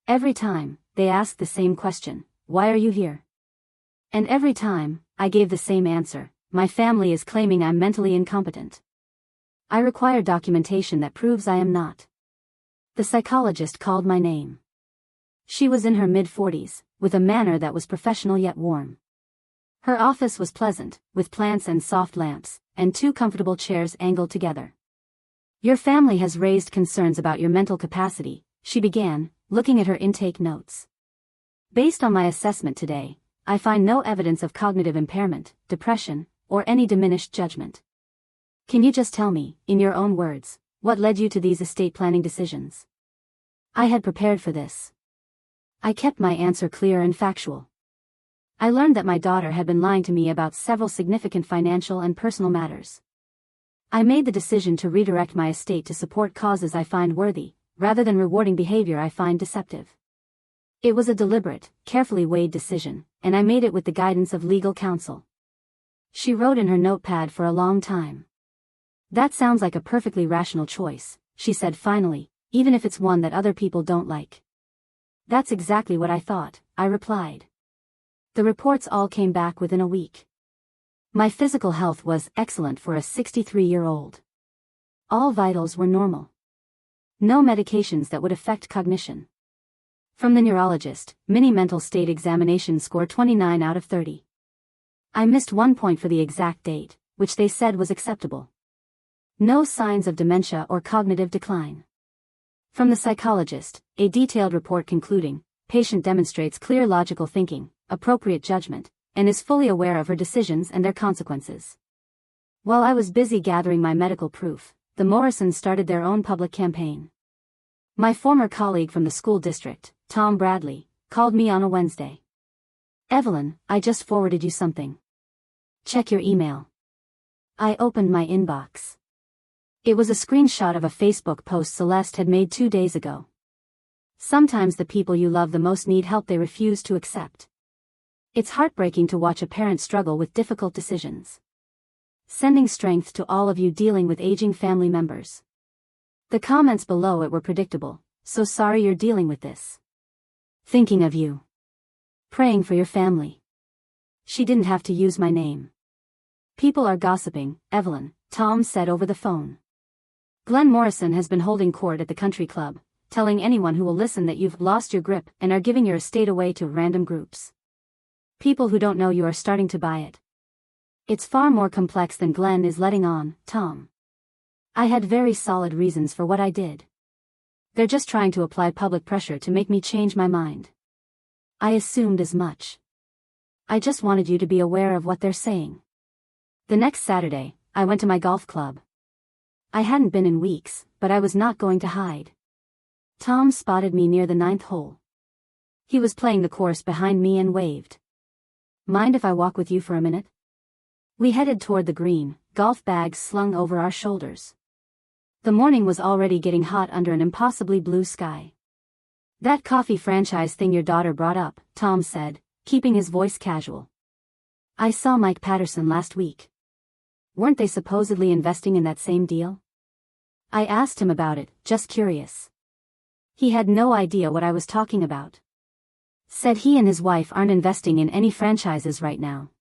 S2: Every time, they asked the same question: why are you here? And every time, I gave the same answer: my family is claiming I'm mentally incompetent. I require documentation that proves I am not. The psychologist called my name. She was in her mid-40s, with a manner that was professional yet warm. Her office was pleasant, with plants and soft lamps, and 2 comfortable chairs angled together. Your family has raised concerns about your mental capacity, she began, looking at her intake notes. Based on my assessment today, I find no evidence of cognitive impairment, depression, or any diminished judgment. Can you just tell me, in your own words, what led you to these estate planning decisions? I had prepared for this. I kept my answer clear and factual. I learned that my daughter had been lying to me about several significant financial and personal matters. I made the decision to redirect my estate to support causes I find worthy, rather than rewarding behavior I find deceptive. It was a deliberate, carefully weighed decision, and I made it with the guidance of legal counsel. She wrote in her notepad for a long time. That sounds like a perfectly rational choice, she said finally, even if it's one that other people don't like. That's exactly what I thought, I replied. The reports all came back within a week. My physical health was excellent for a 63-year-old. All vitals were normal. No medications that would affect cognition. From the neurologist, mini mental state examination score 29 out of 30. I missed 1 point for the exact date, which they said was acceptable. No signs of dementia or cognitive decline. From the psychologist, a detailed report concluding, patient demonstrates clear logical thinking, appropriate judgment, and is fully aware of her decisions and their consequences. While I was busy gathering my medical proof, the Morrisons started their own public campaign. My former colleague from the school district, Tom Bradley, called me on a Wednesday. "Evelyn, I just forwarded you something. Check your email." I opened my inbox. It was a screenshot of a Facebook post Celeste had made 2 days ago. Sometimes the people you love the most need help they refuse to accept. It's heartbreaking to watch a parent struggle with difficult decisions. Sending strength to all of you dealing with aging family members. The comments below it were predictable, so sorry you're dealing with this. Thinking of you. Praying for your family. She didn't have to use my name. People are gossiping, Evelyn, Tom said over the phone. Glenn Morrison has been holding court at the country club, telling anyone who will listen that you've lost your grip and are giving your estate away to random groups. People who don't know you are starting to buy it. It's far more complex than Glenn is letting on, Tom. I had very solid reasons for what I did. They're just trying to apply public pressure to make me change my mind. I assumed as much. I just wanted you to be aware of what they're saying. The next Saturday, I went to my golf club. I hadn't been in weeks, but I was not going to hide. Tom spotted me near the 9th hole. He was playing the course behind me and waved. "Mind if I walk with you for a minute?" We headed toward the green, golf bags slung over our shoulders. The morning was already getting hot under an impossibly blue sky. "That coffee franchise thing your daughter brought up," Tom said, keeping his voice casual. "I saw Mike Patterson last week. Weren't they supposedly investing in that same deal?" I asked him about it, just curious. He had no idea what I was talking about. Said he and his wife aren't investing in any franchises right now.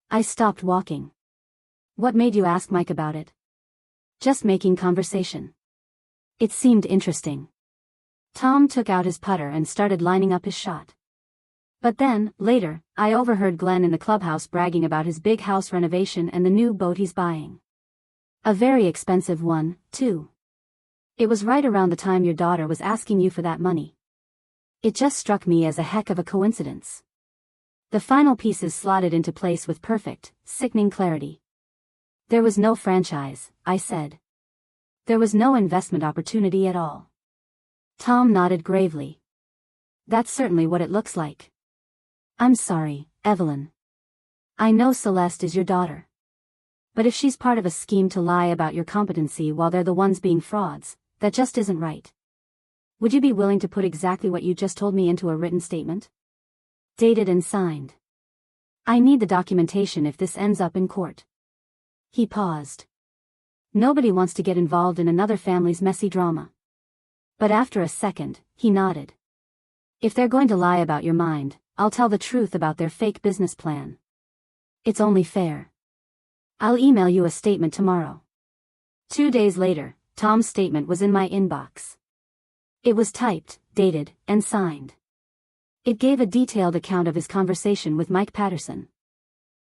S2: I stopped walking. "What made you ask Mike about it?" "Just making conversation. It seemed interesting." Tom took out his putter and started lining up his shot. But then, later, I overheard Glenn in the clubhouse bragging about his big house renovation and the new boat he's buying. A very expensive one, too. It was right around the time your daughter was asking you for that money. It just struck me as a heck of a coincidence. The final pieces slotted into place with perfect, sickening clarity. "There was no franchise," I said. "There was no investment opportunity at all." Tom nodded gravely. "That's certainly what it looks like." "I'm sorry, Evelyn. I know Celeste is your daughter. But if she's part of a scheme to lie about your competency while they're the ones being frauds, that just isn't right. Would you be willing to put exactly what you just told me into a written statement? Dated and signed. I need the documentation if this ends up in court." He paused. Nobody wants to get involved in another family's messy drama. But after a second, he nodded. "If they're going to lie about your mind, I'll tell the truth about their fake business plan. It's only fair. I'll email you a statement tomorrow." 2 days later, Tom's statement was in my inbox. It was typed, dated, and signed. It gave a detailed account of his conversation with Mike Patterson.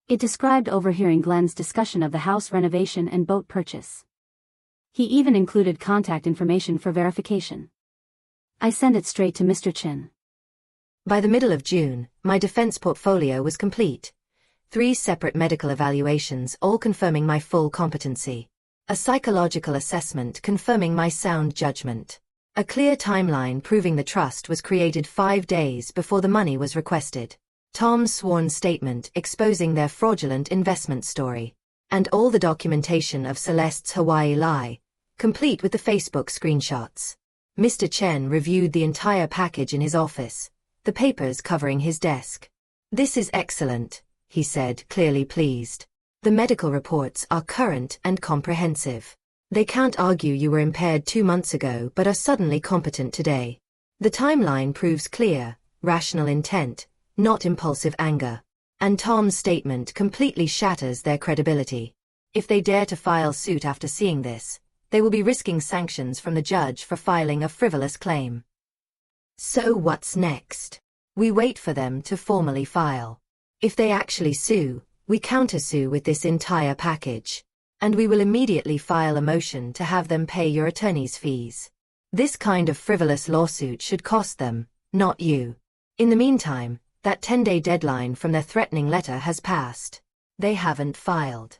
S2: It described overhearing Glenn's discussion of the house renovation and boat purchase. He even included contact information for verification. I sent it straight to Mr. Chin.
S1: By the middle of June, my defense portfolio was complete. 3 separate medical evaluations all confirming my full competency. A psychological assessment confirming my sound judgment. A clear timeline proving the trust was created 5 days before the money was requested. Tom's sworn statement exposing their fraudulent investment story. And all the documentation of Celeste's Hawaii lie, complete with the Facebook screenshots. Mr. Chen reviewed the entire package in his office, the papers covering his desk. "This is excellent," he said, clearly pleased. "The medical reports are current and comprehensive. They can't argue you were impaired 2 months ago but are suddenly competent today. The timeline proves clear, rational intent, not impulsive anger. And Tom's statement completely shatters their credibility. If they dare to file suit after seeing this, they will be risking sanctions from the judge for filing a frivolous claim." So what's next? We wait for them to formally file. If they actually sue, we countersue with this entire package. And we will immediately file a motion to have them pay your attorney's fees. This kind of frivolous lawsuit should cost them, not you. In the meantime, that 10-day deadline from their threatening letter has passed. They haven't filed.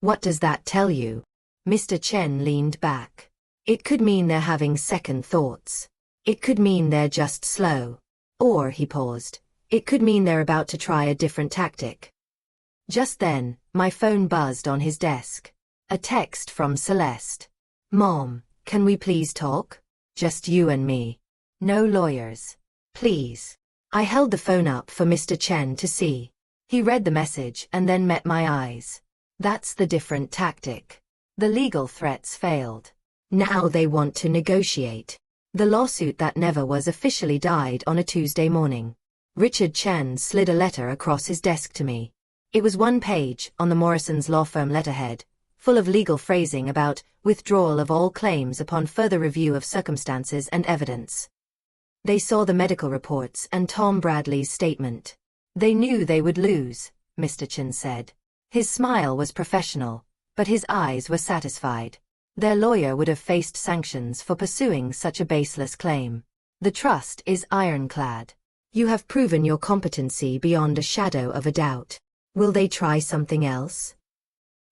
S1: What does that tell you? Mr. Chen leaned back. It could mean they're having second thoughts. It could mean they're just slow. Or, he paused, it could mean they're about to try a different tactic. Just then, my phone buzzed on his desk. A text from Celeste. "Mom, can we please talk? Just you and me. No lawyers. Please." I held the phone up for Mr. Chen to see. He read the message and then met my eyes. That's the different tactic. The legal threats failed. Now they want to negotiate. The lawsuit that never was officially died on a Tuesday morning. Richard Chen slid a letter across his desk to me. It was 1 page on the Morrison's law firm letterhead, full of legal phrasing about withdrawal of all claims upon further review of circumstances and evidence. They saw the medical reports and Tom Bradley's statement. They knew they would lose, Mr. Chen said. His smile was professional, but his eyes were satisfied. Their lawyer would have faced sanctions for pursuing such a baseless claim. The trust is ironclad. You have proven your competency beyond a shadow of a doubt. Will they try something else?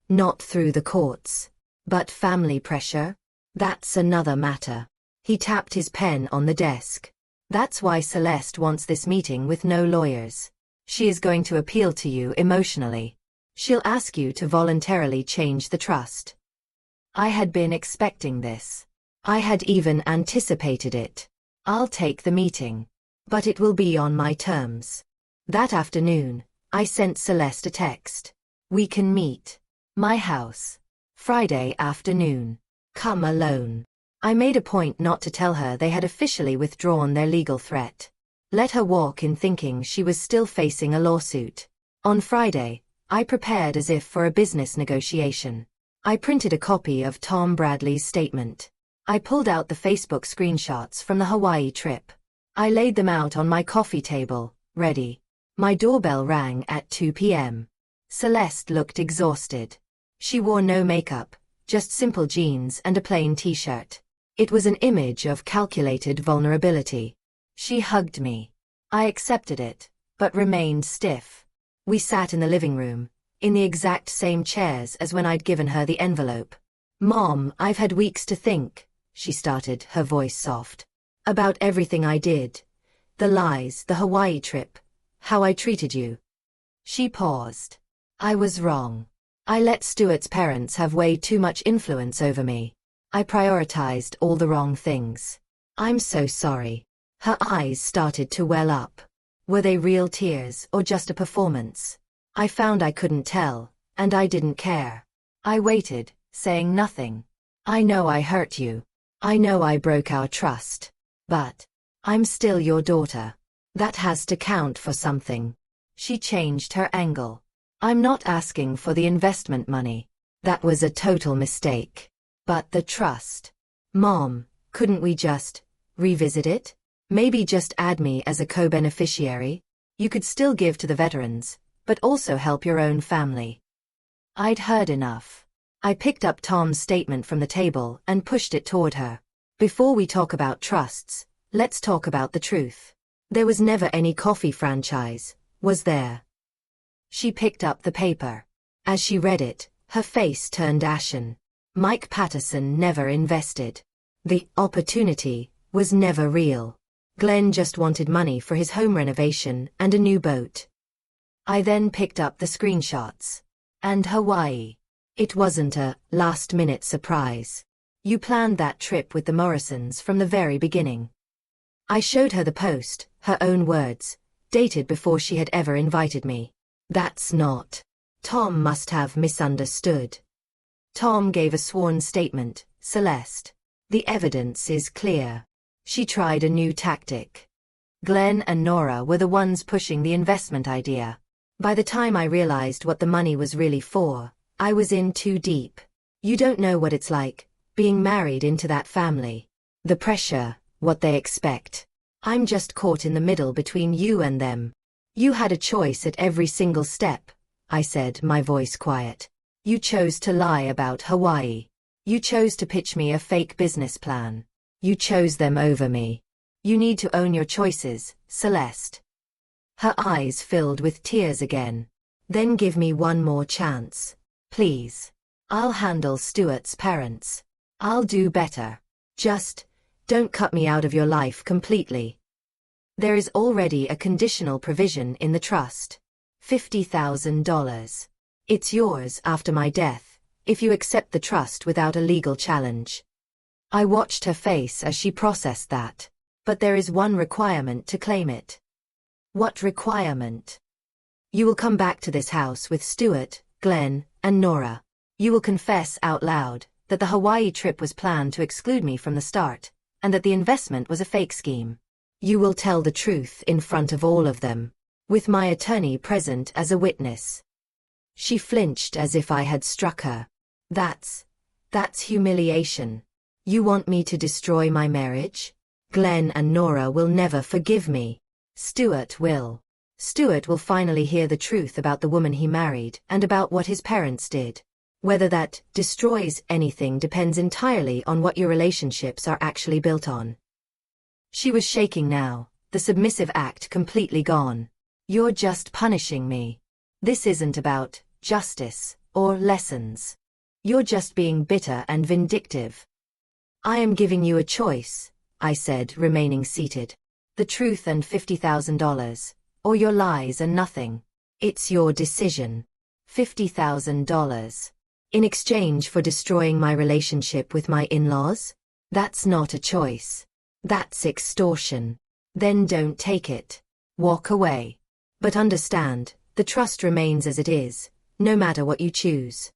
S1: Not through the courts. But family pressure? That's another matter. He tapped his pen on the desk. That's why Celeste wants this meeting with no lawyers. She is going to appeal to you emotionally. She'll ask you to voluntarily change the trust. I had been expecting this. I had even anticipated it. I'll take the meeting. But it will be on my terms. That afternoon, I sent Celeste a text. We can meet. My house. Friday afternoon. Come alone. I made a point not to tell her they had officially withdrawn their legal threat. Let her walk in thinking she was still facing a lawsuit. On Friday, I prepared as if for a business negotiation. I printed a copy of Tom Bradley's statement. I pulled out the Facebook screenshots from the Hawaii trip. I laid them out on my coffee table, ready. My doorbell rang at 2 p.m. Celeste looked exhausted. She wore no makeup, just simple jeans and a plain t-shirt. It was an image of calculated vulnerability. She hugged me. I accepted it, but remained stiff. We sat in the living room, in the exact same chairs as when I'd given her the envelope. "Mom, I've had weeks to think," she started, her voice soft. "About everything I did. The lies, the Hawaii trip, how I treated you." She paused. I was wrong. I let Stuart's parents have way too much influence over me. I prioritized all the wrong things. I'm so sorry. Her eyes started to well up. Were they real tears or just a performance? I found I couldn't tell, and I didn't care. I waited, saying nothing. "I know I hurt you. I know I broke our trust. But I'm still your daughter. That has to count for something." She changed her angle. "I'm not asking for the investment money. That was a total mistake. But the trust. Mom, couldn't we just revisit it? Maybe just add me as a co-beneficiary? You could still give to the veterans, but also help your own family." I'd heard enough. I picked up Tom's statement from the table and pushed it toward her. "Before we talk about trusts, let's talk about the truth. There was never any coffee franchise, was there?" She picked up the paper. As she read it, her face turned ashen. Mike Patterson never invested. The opportunity was never real. Glenn just wanted money for his home renovation and a new boat. I then picked up the screenshots. And Hawaii. It wasn't a last-minute surprise. You planned that trip with the Morrisons from the very beginning. I showed her the post, her own words, dated before she had ever invited me. That's not. Tom must have misunderstood. Tom gave a sworn statement, Celeste. The evidence is clear. She tried a new tactic. Glenn and Nora were the ones pushing the investment idea. By the time I realized what the money was really for, I was in too deep. You don't know what it's like, being married into that family. The pressure, what they expect. I'm just caught in the middle between you and them. You had a choice at every single step, I said, my voice quiet. You chose to lie about Hawaii. You chose to pitch me a fake business plan. You chose them over me. You need to own your choices, Celeste. Her eyes filled with tears again. Then give me one more chance. Please. I'll handle Stuart's parents. I'll do better. Just, don't cut me out of your life completely. There is already a conditional provision in the trust. $50,000. It's yours after my death, if you accept the trust without a legal challenge. I watched her face as she processed that. But there is one requirement to claim it. What requirement? You will come back to this house with Stuart, Glenn, and Nora. You will confess out loud that the Hawaii trip was planned to exclude me from the start, and that the investment was a fake scheme. You will tell the truth in front of all of them, with my attorney present as a witness. She flinched as if I had struck her. That's humiliation. You want me to destroy my marriage? Glenn and Nora will never forgive me. Stuart will. Stuart will finally hear the truth about the woman he married and about what his parents did. Whether that destroys anything depends entirely on what your relationships are actually built on. She was shaking now, the submissive act completely gone. You're just punishing me. This isn't about justice or lessons. You're just being bitter and vindictive. I am giving you a choice, I said, remaining seated. The truth and $50,000, or your lies and nothing. It's your decision. $50,000. In exchange for destroying my relationship with my in-laws? That's not a choice. That's extortion. Then don't take it. Walk away. But understand, the trust remains as it is, no matter what you choose.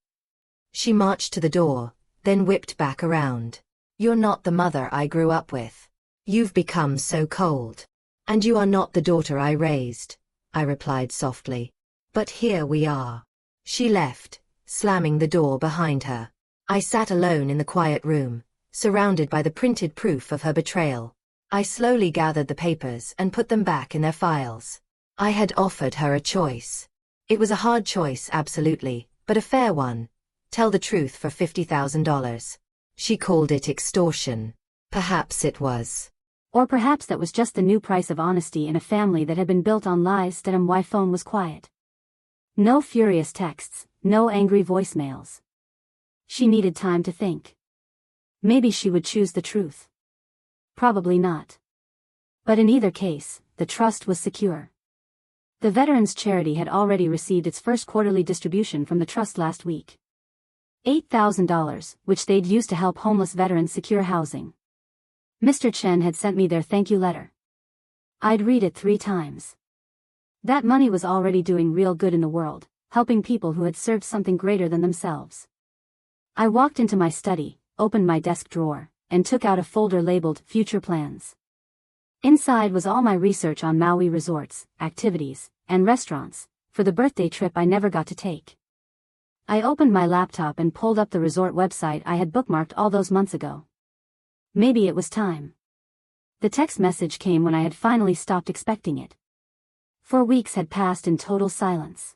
S1: She marched to the door, then whipped back around. You're not the mother I grew up with. You've become so cold. And you are not the daughter I raised, I replied softly. But here we are. She left, slamming the door behind her. I sat alone in the quiet room, surrounded by the printed proof of her betrayal. I slowly gathered the papers and put them back in their files. I had offered her a choice. It was a hard choice, absolutely, but a fair one. Tell the truth for $50,000. She called it extortion. Perhaps it was.
S2: Or perhaps that was just the new price of honesty in a family that had been built on lies. My phone was quiet. No furious texts, no angry voicemails. She needed time to think. Maybe she would choose the truth. Probably not. But in either case, the trust was secure. The Veterans Charity had already received its first quarterly distribution from the trust last week. $8,000, which they'd used to help homeless veterans secure housing. Mr. Chen had sent me their thank you letter. I'd read it 3 times. That money was already doing real good in the world, helping people who had served something greater than themselves. I walked into my study, opened my desk drawer, and took out a folder labeled Future Plans. Inside was all my research on Maui resorts, activities, and restaurants, for the birthday trip I never got to take. I opened my laptop and pulled up the resort website I had bookmarked all those months ago. Maybe it was time. The text message came when I had finally stopped expecting it. 4 weeks had passed in total silence.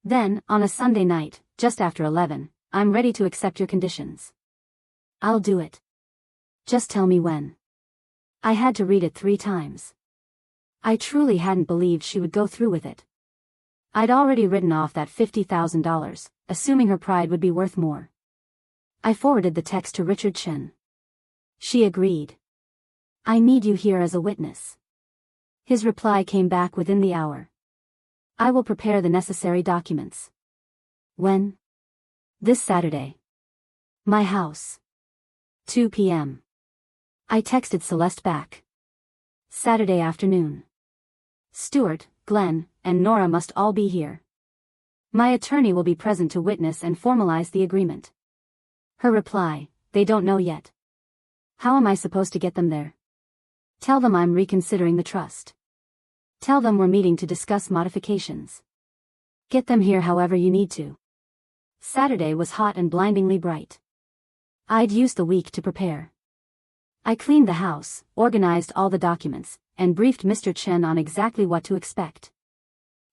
S2: Then, on a Sunday night, just after 11, I'm ready to accept your conditions. I'll do it. Just tell me when. I had to read it 3 times. I truly hadn't believed she would go through with it. I'd already written off that $50,000, assuming her pride would be worth more. I forwarded the text to Richard Chen. She agreed. I need you here as a witness. His reply came back within the hour. I will prepare the necessary documents. When? This Saturday. My house. 2 p.m. I texted Celeste back. Saturday afternoon. Stuart, Glenn, and Nora must all be here. My attorney will be present to witness and formalize the agreement. Her reply, they don't know yet. How am I supposed to get them there? Tell them I'm reconsidering the trust. Tell them we're meeting to discuss modifications. Get them here however you need to. Saturday was hot and blindingly bright. I'd used the week to prepare. I cleaned the house, organized all the documents, and briefed Mr. Chen on exactly what to expect.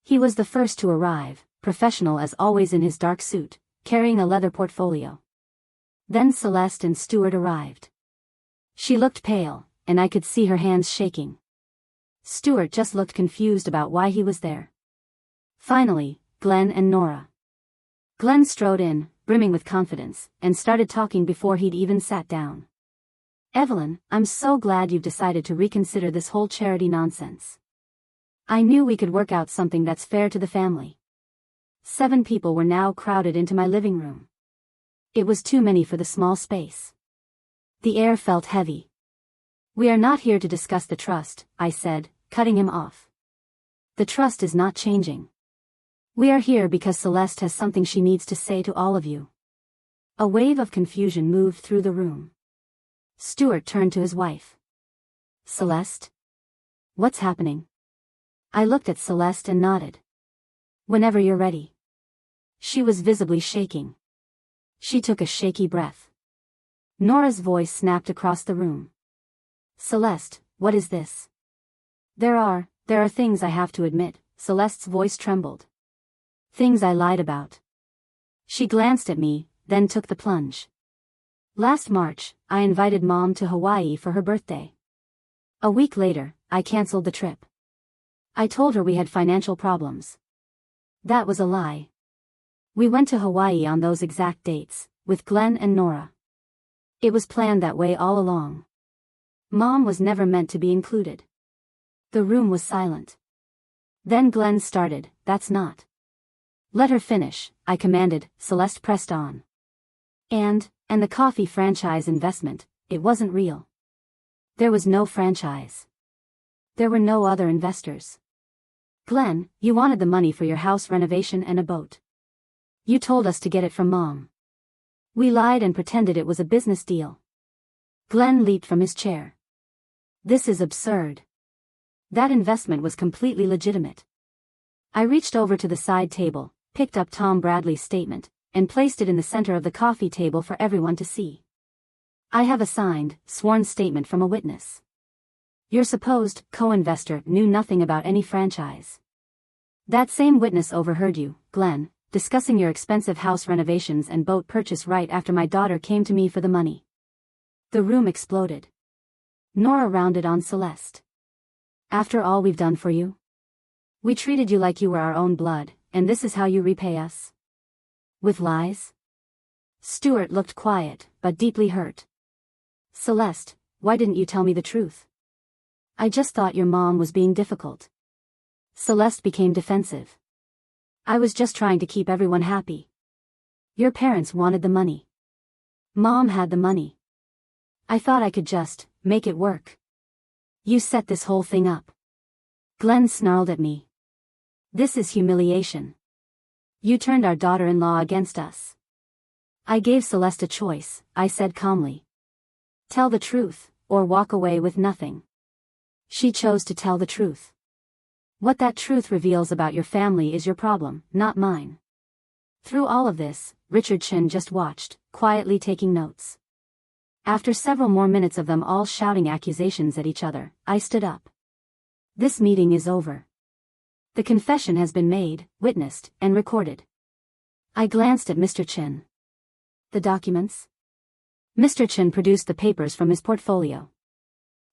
S2: He was the first to arrive, professional as always in his dark suit, carrying a leather portfolio. Then Celeste and Stuart arrived. She looked pale, and I could see her hands shaking. Stuart just looked confused about why he was there. Finally, Glenn and Nora. Glenn strode in, brimming with confidence, and started talking before he'd even sat down. Evelyn, I'm so glad you've decided to reconsider this whole charity nonsense. I knew we could work out something that's fair to the family. 7 people were now crowded into my living room. It was too many for the small space. The air felt heavy. We are not here to discuss the trust, I said, cutting him off. The trust is not changing. We are here because Celeste has something she needs to say to all of you. A wave of confusion moved through the room. Stuart turned to his wife. Celeste? What's happening? I looked at Celeste and nodded. Whenever you're ready. She was visibly shaking. She took a shaky breath. Nora's voice snapped across the room. Celeste, what is this? There are things I have to admit, Celeste's voice trembled. Things I lied about. She glanced at me, then took the plunge. Last March, I invited Mom to Hawaii for her birthday. A week later, I canceled the trip. I told her we had financial problems. That was a lie. We went to Hawaii on those exact dates, with Glenn and Nora. It was planned that way all along. Mom was never meant to be included. The room was silent. Then Glenn started, that's not. Let her finish, I commanded. Celeste pressed on. And the coffee franchise investment, it wasn't real. There was no franchise. There were no other investors. Glenn, you wanted the money for your house renovation and a boat. You told us to get it from Mom. We lied and pretended it was a business deal. Glenn leaped from his chair. This is absurd. That investment was completely legitimate. I reached over to the side table, picked up Tom Bradley's statement, and placed it in the center of the coffee table for everyone to see. I have a signed, sworn statement from a witness. Your supposed co-investor knew nothing about any franchise. That same witness overheard you, Glenn, discussing your expensive house renovations and boat purchase right after my daughter came to me for the money. The room exploded. Nora rounded on Celeste. After all we've done for you? We treated you like you were our own blood, and this is how you repay us? With lies? Stuart looked quiet, but deeply hurt. Celeste, why didn't you tell me the truth? I just thought your mom was being difficult. Celeste became defensive. I was just trying to keep everyone happy. Your parents wanted the money. Mom had the money. I thought I could just make it work. You set this whole thing up. Glenn snarled at me. This is humiliation. You turned our daughter-in-law against us. I gave Celeste a choice, I said calmly. Tell the truth, or walk away with nothing. She chose to tell the truth. What that truth reveals about your family is your problem, not mine. Through all of this, Richard Chen just watched, quietly taking notes. After several more minutes of them all shouting accusations at each other, I stood up. This meeting is over. The confession has been made, witnessed, and recorded. I glanced at Mr. Chen. The documents? Mr. Chen produced the papers from his portfolio.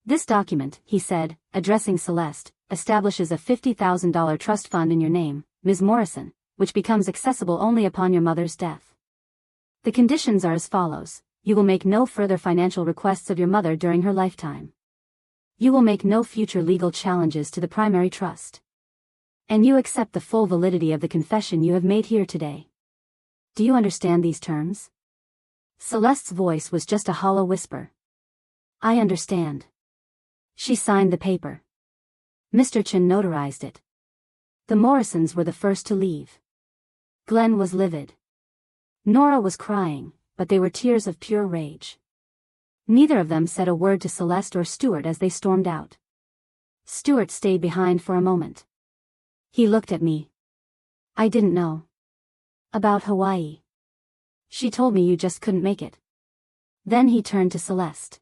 S2: This document, he said, addressing Celeste, establishes a $50,000 trust fund in your name, Ms. Morrison, which becomes accessible only upon your mother's death. The conditions are as follows. You will make no further financial requests of your mother during her lifetime. You will make no future legal challenges to the primary trust. And you accept the full validity of the confession you have made here today. Do you understand these terms? Celeste's voice was just a hollow whisper. I understand. She signed the paper. Mr. Chen notarized it. The Morrisons were the first to leave. Glenn was livid. Nora was crying, but they were tears of pure rage. Neither of them said a word to Celeste or Stuart as they stormed out. Stuart stayed behind for a moment. He looked at me. I didn't know. About Hawaii. She told me you just couldn't make it. Then he turned to Celeste.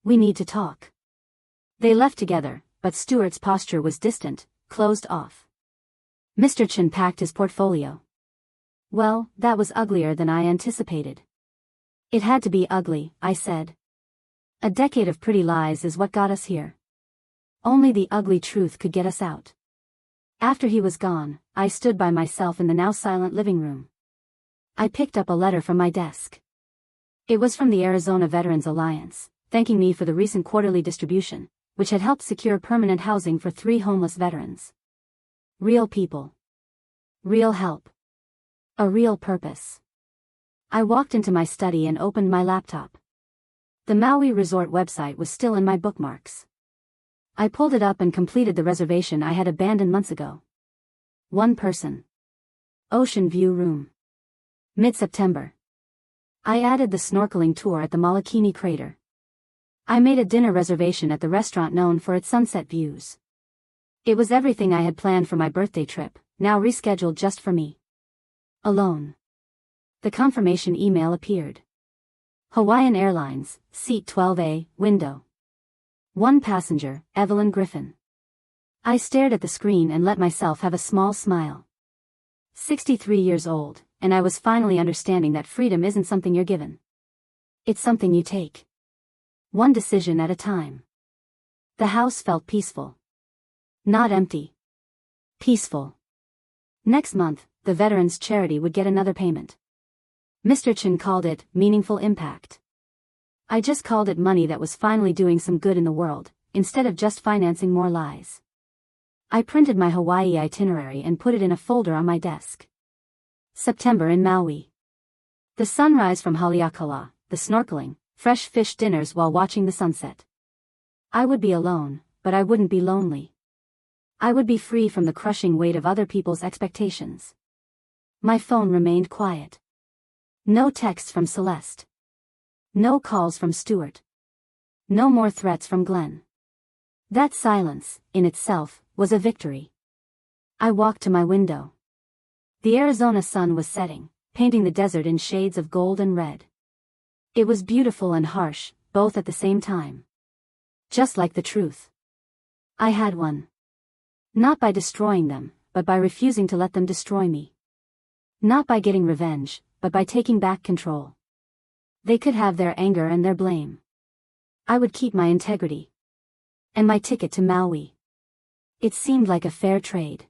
S2: We need to talk. They left together, but Stuart's posture was distant, closed off. Mr. Chen packed his portfolio. Well, that was uglier than I anticipated. It had to be ugly, I said. A decade of pretty lies is what got us here. Only the ugly truth could get us out. After he was gone, I stood by myself in the now silent living room. I picked up a letter from my desk. It was from the Arizona Veterans Alliance, thanking me for the recent quarterly distribution, which had helped secure permanent housing for 3 homeless veterans. Real people. Real help. A real purpose. I walked into my study and opened my laptop. The Maui Resort website was still in my bookmarks. I pulled it up and completed the reservation I had abandoned months ago. 1 person. Ocean view room. Mid-September. I added the snorkeling tour at the Molokini crater. I made a dinner reservation at the restaurant known for its sunset views. It was everything I had planned for my birthday trip, now rescheduled just for me. Alone. The confirmation email appeared. Hawaiian Airlines, seat 12A, window. 1 passenger, Evelyn Griffin. I stared at the screen and let myself have a small smile. 63 years old, and I was finally understanding that freedom isn't something you're given. It's something you take. 1 decision at a time. The house felt peaceful. Not empty. Peaceful. Next month, the Veterans Charity would get another payment. Mr. Chen called it meaningful impact. I just called it money that was finally doing some good in the world, instead of just financing more lies. I printed my Hawaii itinerary and put it in a folder on my desk. September in Maui. The sunrise from Haleakala, the snorkeling, fresh fish dinners while watching the sunset. I would be alone, but I wouldn't be lonely. I would be free from the crushing weight of other people's expectations. My phone remained quiet. No texts from Celeste. No calls from Stuart. No more threats from Glenn. That silence, in itself, was a victory. I walked to my window. The Arizona sun was setting, painting the desert in shades of gold and red. It was beautiful and harsh, both at the same time. Just like the truth. I had won. Not by destroying them, but by refusing to let them destroy me. Not by getting revenge, but by taking back control. They could have their anger and their blame. I would keep my integrity. And my ticket to Maui. It seemed like a fair trade.